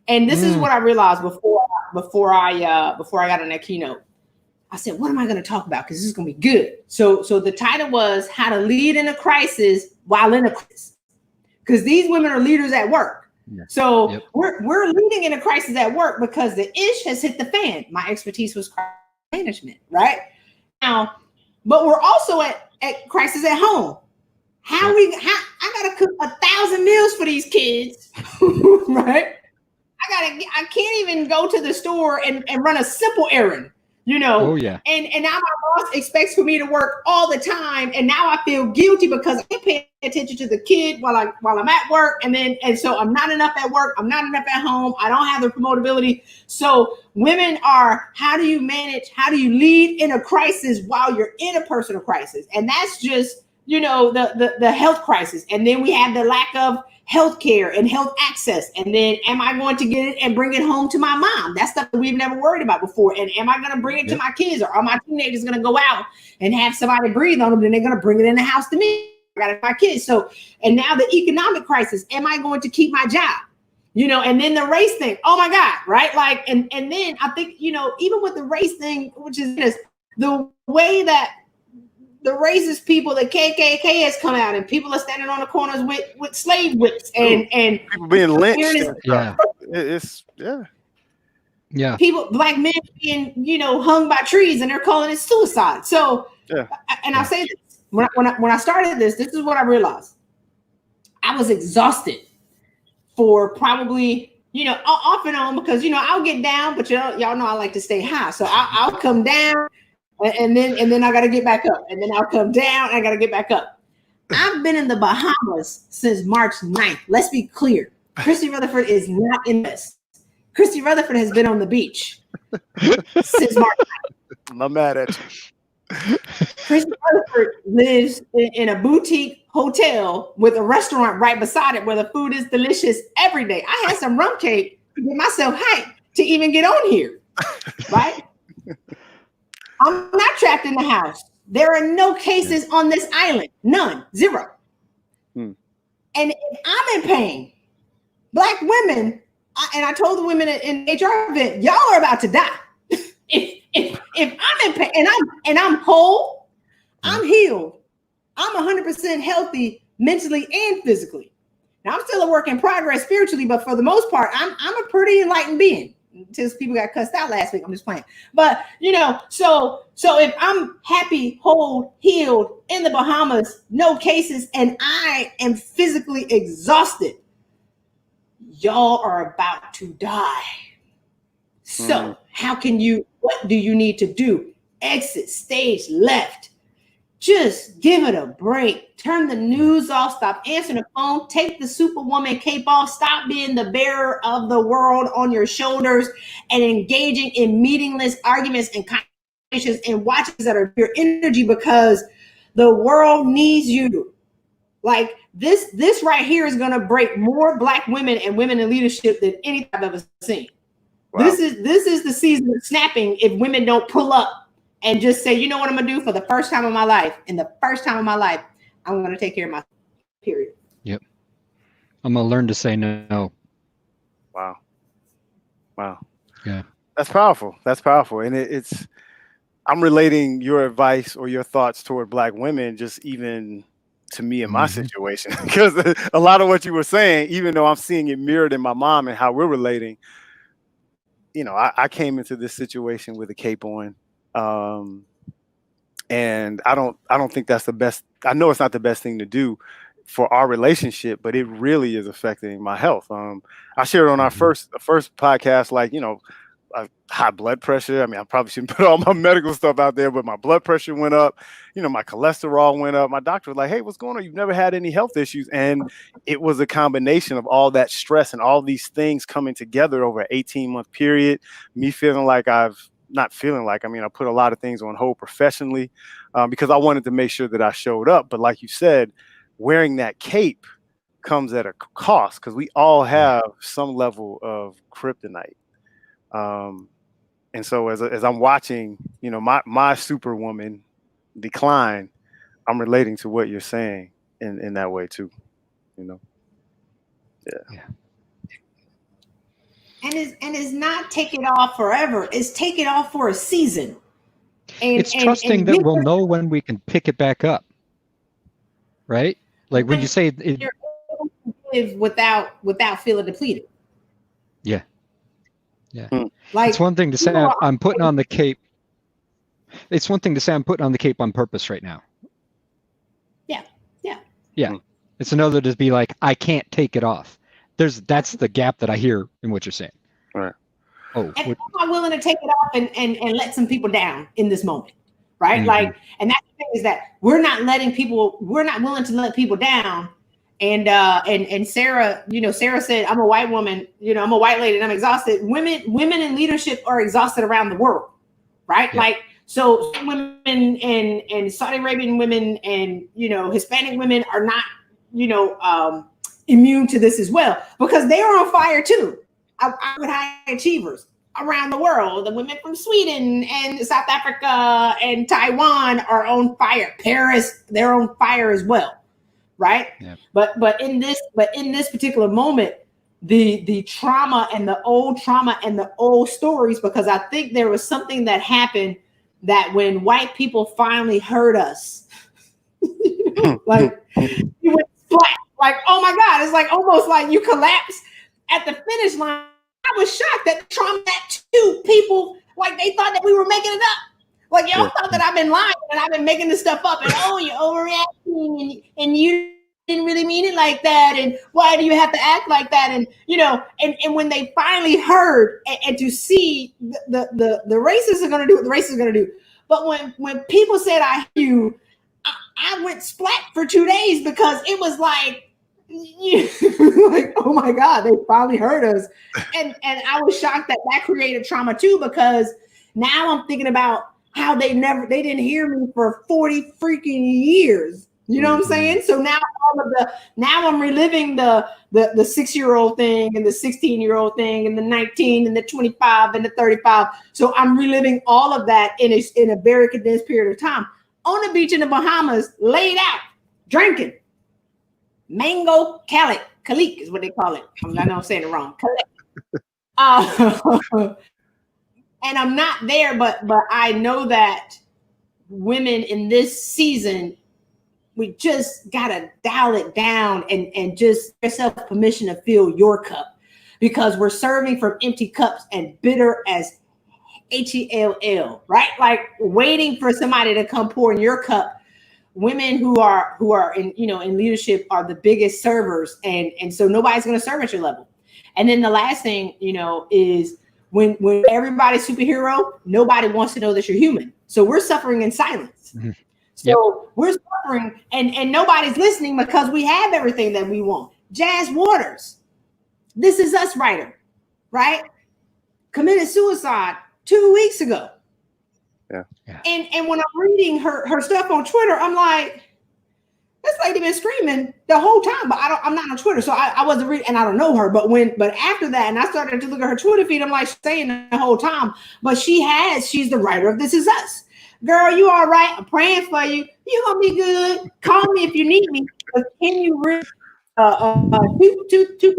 And this is what I realized before I got on that keynote. I said, what am I going to talk about? Because this is going to be good. So the title was How to Lead in a Crisis While in a Crisis. Because these women are leaders at work. Yeah. So we're leading in a crisis at work because the ish has hit the fan. My expertise was crisis management, right? Now, but we're also at crisis at home. I gotta cook 1,000 meals for these kids, right? I can't even go to the store and run a simple errand. You know, oh yeah, and now my boss expects for me to work all the time, and now I feel guilty because I pay attention to the kid while I'm at work, and so I'm not enough at work, I'm not enough at home, I don't have the promotability. So women are, how do you lead in a crisis while you're in a personal crisis? And that's just, you know, the health crisis, and then we have the lack of healthcare and health access. And then, am I going to get it and bring it home to my mom? That's stuff that we've never worried about before. And am I going to bring it to my kids, or are my teenagers going to go out and have somebody breathe on them, and they're going to bring it in the house to me? I got it, my kids. So, and now the economic crisis, am I going to keep my job? You know, and then the race thing. Oh my God. Right. Like, and then I think, you know, even with the race thing, which is the way that the racist people, the KKK has come out, and people are standing on the corners with slave whips and people being lynched. Yeah. People, Black men being, you know, hung by trees, and they're calling it suicide. So, and I say this, when I started this is what I realized. I was exhausted for probably, you know, off and on, because, you know, I'll get down, but y'all know I like to stay high. So I'll come down. And then I got to get back up, and then I'll come down. And I got to get back up. I've been in the Bahamas since March 9th. Let's be clear. Christy Rutherford is not in this. Christy Rutherford has been on the beach. since March. I'm not mad at you. Chris Burford lives in a boutique hotel with a restaurant right beside it where the food is delicious every day. I had some rum cake to get myself hyped to even get on here, right? I'm not trapped in the house. There are no cases on this island. None. Zero. And if I'm in pain, Black women, and I told the women in the HR event, y'all are about to die. If I'm in pain and I'm whole, I'm healed, I'm 100% healthy mentally and physically. Now I'm still a work in progress spiritually, but for the most part, I'm a pretty enlightened being. Until people got cussed out last week, I'm just playing. But so if I'm happy, whole, healed in the Bahamas, no cases, and I am physically exhausted, y'all are about to die. So what do you need to do? Exit stage left. Just give it a break. Turn the news off. Stop answering the phone. Take the superwoman cape off. Stop being the bearer of the world on your shoulders and engaging in meaningless arguments and conversations and watches that are pure energy, because the world needs you. Like this right here is going to break more Black women and women in leadership than anything I've ever seen. Wow. This is the season of snapping if women don't pull up and just say, you know what I'm going to do for the first time in my life? In the first time in my life, I'm going to take care of my period. Yep. I'm going to learn to say no. Wow. Yeah. That's powerful. And I'm relating your advice or your thoughts toward Black women just even to me in my situation. Because a lot of what you were saying, even though I'm seeing it mirrored in my mom and how we're relating, I came into this situation with a cape on. And I don't think that's the best. I know it's not the best thing to do for our relationship, but it really is affecting my health. I shared on our first podcast, like, high blood pressure. I mean, I probably shouldn't put all my medical stuff out there, but my blood pressure went up, my cholesterol went up. My doctor was like, hey, what's going on? You've never had any health issues. And it was a combination of all that stress and all these things coming together over an 18-month period. Me feeling like I put a lot of things on hold professionally because I wanted to make sure that I showed up. But like you said, wearing that cape comes at a cost because we all have some level of kryptonite. And so as I'm watching, my superwoman decline, I'm relating to what you're saying in that way too, Yeah. And it's not take it off forever. It's take it off for a season. It's trusting that we'll know when we can pick it back up. Right? Like when you say you're able to live without feeling depleted. Yeah. Yeah. Like, it's one thing to say I'm putting on the cape. It's one thing to say I'm putting on the cape on purpose right now. Yeah. It's another to be like, I can't take it off. That's the gap that I hear in what you're saying. Right. And am I willing to take it off and let some people down in this moment? Right. Like, and that's the thing is that we're not willing to let people down. And Sarah, Sarah said, I'm a white woman, I'm a white lady and I'm exhausted. Women in leadership are exhausted around the world. Right. Yeah. Like, so women and Saudi Arabian women and, Hispanic women are not, immune to this as well, because they are on fire too. I would high achievers around the world. The women from Sweden and South Africa and Taiwan are on fire. Paris, they're on fire as well. Right. Yeah. But in this particular moment, the trauma and the old stories, because I think there was something that happened that when white people finally heard us, like you went splat, like, oh my God, it's like almost like you collapsed at the finish line. I was shocked that trauma that two people, like they thought that we were making it up. Like y'all thought that I've been lying and I've been making this stuff up and you're overreacting and you didn't really mean it like that, and why do you have to act like that? And and when they finally heard and to see the racists are going to do what the racists are going to do, but when people said I went splat for 2 days because it was like like, oh my God, they finally heard us. And I was shocked that created trauma too, because now I'm thinking about how they didn't hear me for 40 freaking years. You know what I'm saying? So now I'm reliving the 6-year-old thing and the 16-year-old thing and the 19 and the 25 and the 35. So I'm reliving all of that in a very condensed period of time on the beach in the Bahamas, laid out, drinking. Mango Calic is what they call it. I know I'm saying it wrong. And I'm not there, but I know that women in this season, we just gotta dial it down and just give yourself permission to fill your cup, because we're serving from empty cups and bitter as HELL, right? Like waiting for somebody to come pour in your cup. Women who are in in leadership are the biggest servers, and so nobody's going to serve at your level. And then the last thing is when everybody's superhero, nobody wants to know that you're human. So we're suffering in silence. Mm-hmm. So we're suffering, and nobody's listening because we have everything that we want. Jazz Waters, This Is Us writer, right? Committed suicide 2 weeks ago. Yeah. And when I'm reading her stuff on Twitter, I'm like, this lady been screaming the whole time, but I'm not on Twitter, so I wasn't reading, and I don't know her. But after that, and I started to look at her Twitter feed, I'm like, she's saying the whole time. But she's the writer of This Is Us. Girl, you all right? I'm praying for you. You gonna be good. Call me if you need me. But can you read two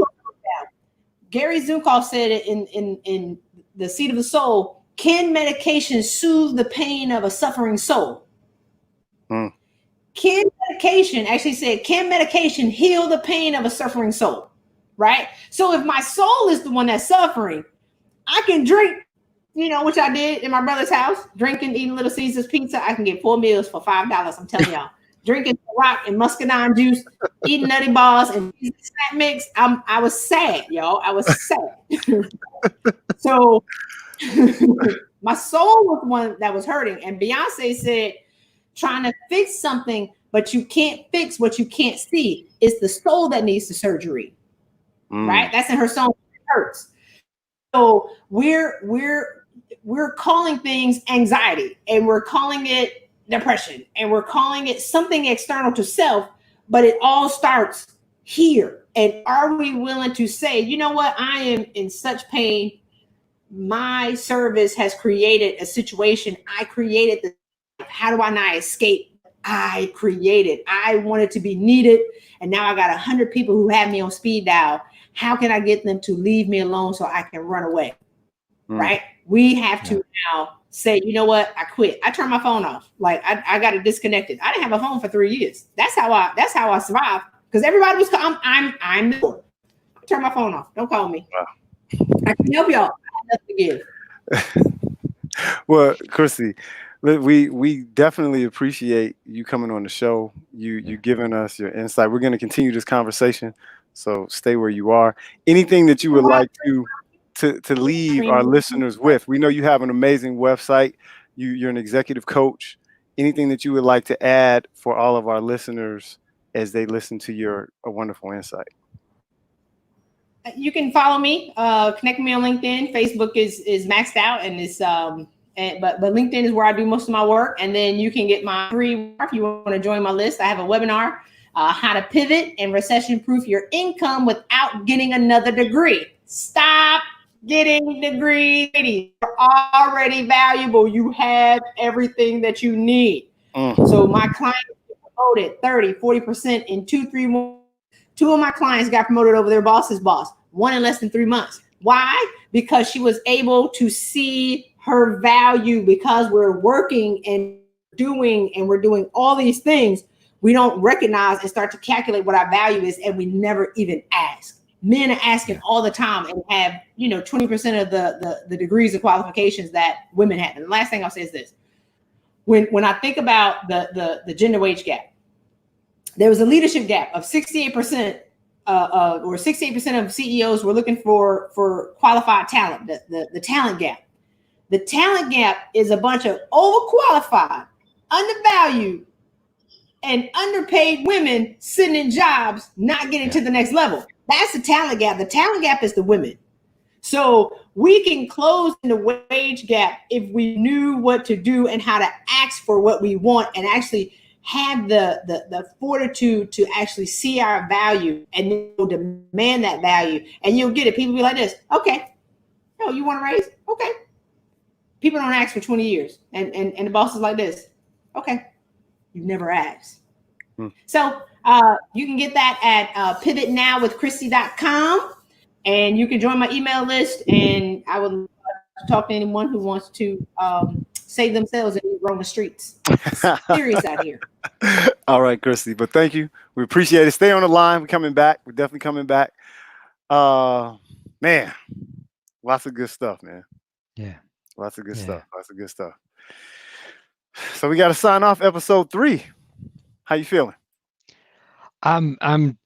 Gary Zukov said it in The Seat of the Soul. Can medication soothe the pain of a suffering soul? Can medication heal the pain of a suffering soul? Right? So if my soul is the one that's suffering, I can drink, which I did in my brother's house, drinking, eating Little Caesars pizza. I can get 4 meals for $5. I'm telling y'all. Drinking rock and muscadine juice, eating nutty bars and snack mix. I was sad, y'all. I was sad. So my soul was the one that was hurting. And Beyonce said, trying to fix something, but you can't fix what you can't see. It's the soul that needs the surgery. Right? That's in her song, It Hurts. So we're calling things anxiety, and we're calling it depression, and we're calling it something external to self, but it all starts here. And are we willing to say, you know what? I am in such pain. My service has created a situation. I created this. How do I not escape? I created. I wanted to be needed. And now I got 100 people who have me on speed dial. How can I get them to leave me alone so I can run away? Right? We have to now say, you know what? I quit. I turned my phone off. Like I got it disconnected. I didn't have a phone for 3 years. That's how I survived. Because everybody was I'm the turn my phone off. Don't call me. Wow. I can help y'all. I have nothing to give. Well, Chrissy, we definitely appreciate you coming on the show. You giving us your insight. We're going to continue this conversation, so stay where you are. Anything that you would like to leave our listeners with? We know you have an amazing website. You're an executive coach. Anything that you would like to add for all of our listeners as they listen to your wonderful insight? You can follow me, connect me on LinkedIn. Facebook is maxed out, and it's but LinkedIn is where I do most of my work. And then you can get my free, if you want to join my list, I have a webinar, how to pivot and recession-proof your income without getting another degree. Stop getting degrees. You're already valuable. You have everything that you need. So my clients promoted 30, 40% in 2-3 months. 2 of my clients got promoted over their boss's boss, 1 in less than 3 months. Why? Because she was able to see her value. Because we're working and we're doing all these things, we don't recognize and start to calculate what our value is, and we never even ask. Men are asking all the time and have 20% of the degrees and qualifications that women have. And the last thing I'll say is this: when I think about the gender wage gap, there was a leadership gap of 68%, or 68% of CEOs were looking for qualified talent. The talent gap. The talent gap is a bunch of overqualified, undervalued and underpaid women sitting in jobs, not getting to the next level. That's the talent gap. The talent gap is the women. So we can close the wage gap if we knew what to do and how to ask for what we want and actually have the fortitude to actually see our value and demand that value. And you'll get it. People be like this. Okay. Oh, you want to raise? Okay. People don't ask for 20 years. And the boss is like this. Okay. You never asked. So you can get that at pivotnowwithchristy.com. And you can join my email list, and I would talk to anyone who wants to save themselves and roam the streets. It's serious out here. All right, Christy. But thank you. We appreciate it. Stay on the line. We're coming back. We're definitely coming back. Man, lots of good stuff, man. Yeah. Lots of good stuff. Lots of good stuff. So we got to sign off episode 3. How you feeling? I'm kind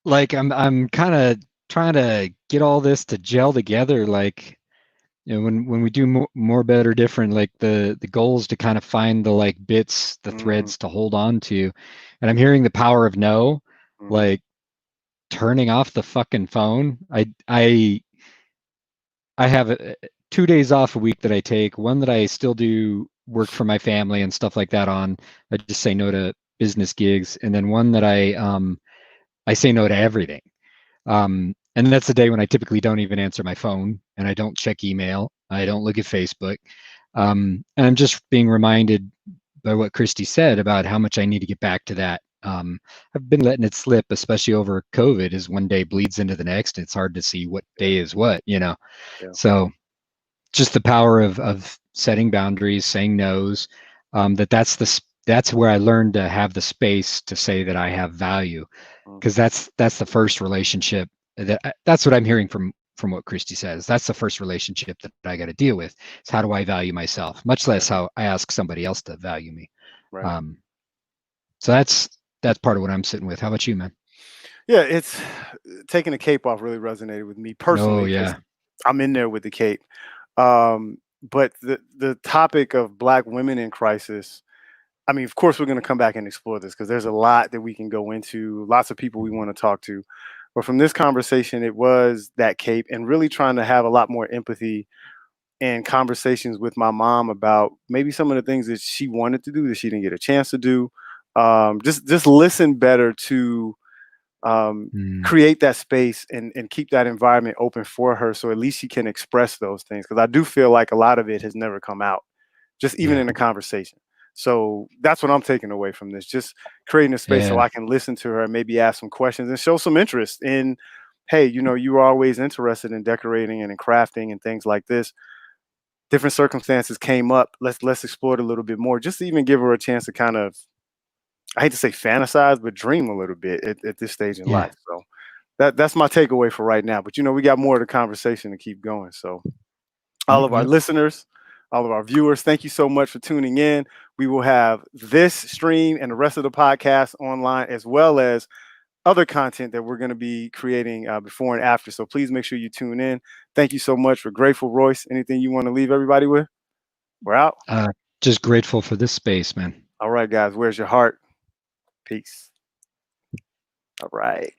of trying to get all this to gel together. Like, you know, when we do more, better, different, like the goal is to kind of find the like bits, the threads to hold on to. And I'm hearing the power of no, like turning off the fucking phone. I have 2 days off a week that I take, one that I still do work for my family and stuff like that on. I just say no to business gigs, and then one that I say no to everything. And that's the day when I typically don't even answer my phone and I don't check email. I don't look at Facebook. And I'm just being reminded by what Christy said about how much I need to get back to that. I've been letting it slip, especially over COVID, as one day bleeds into the next. It's hard to see what day is what, you know? Yeah. So just the power of setting boundaries, saying no's, that's where I learned to have the space to say that I have value. Because that's the first relationship that's what I'm hearing from what Christy says. That's the first relationship that I got to deal with. Is how do I value myself, much less how I ask somebody else to value me. Right. So that's part of what I'm sitting with. How about you, man? Yeah, it's taking the cape off really resonated with me personally. Oh yeah, I'm in there with the cape. But the topic of Black women in crisis. I mean, of course, we're going to come back and explore this because there's a lot that we can go into, lots of people we want to talk to. But from this conversation, it was that cape and really trying to have a lot more empathy and conversations with my mom about maybe some of the things that she wanted to do that she didn't get a chance to do. Just listen better to create that space and keep that environment open for her so at least she can express those things. Because I do feel like a lot of it has never come out, just even in a conversation. So that's what I'm taking away from this, just creating a space so I can listen to her and maybe ask some questions and show some interest in, hey, you know, you were always interested in decorating and in crafting and things like this. Different circumstances came up. Let's explore it a little bit more, just to even give her a chance to kind of, I hate to say fantasize, but dream a little bit at this stage in life. So that's my takeaway for right now. But, you know, we got more of the conversation to keep going. So all of our listeners, all of our viewers, thank you so much for tuning in. We will have this stream and the rest of the podcast online, as well as other content that we're going to be creating before and after. So please make sure you tune in. Thank you so much. We're grateful. Royce, anything you want to leave everybody with? We're out. Just grateful for this space, man. All right, guys. Where's your heart? Peace. All right.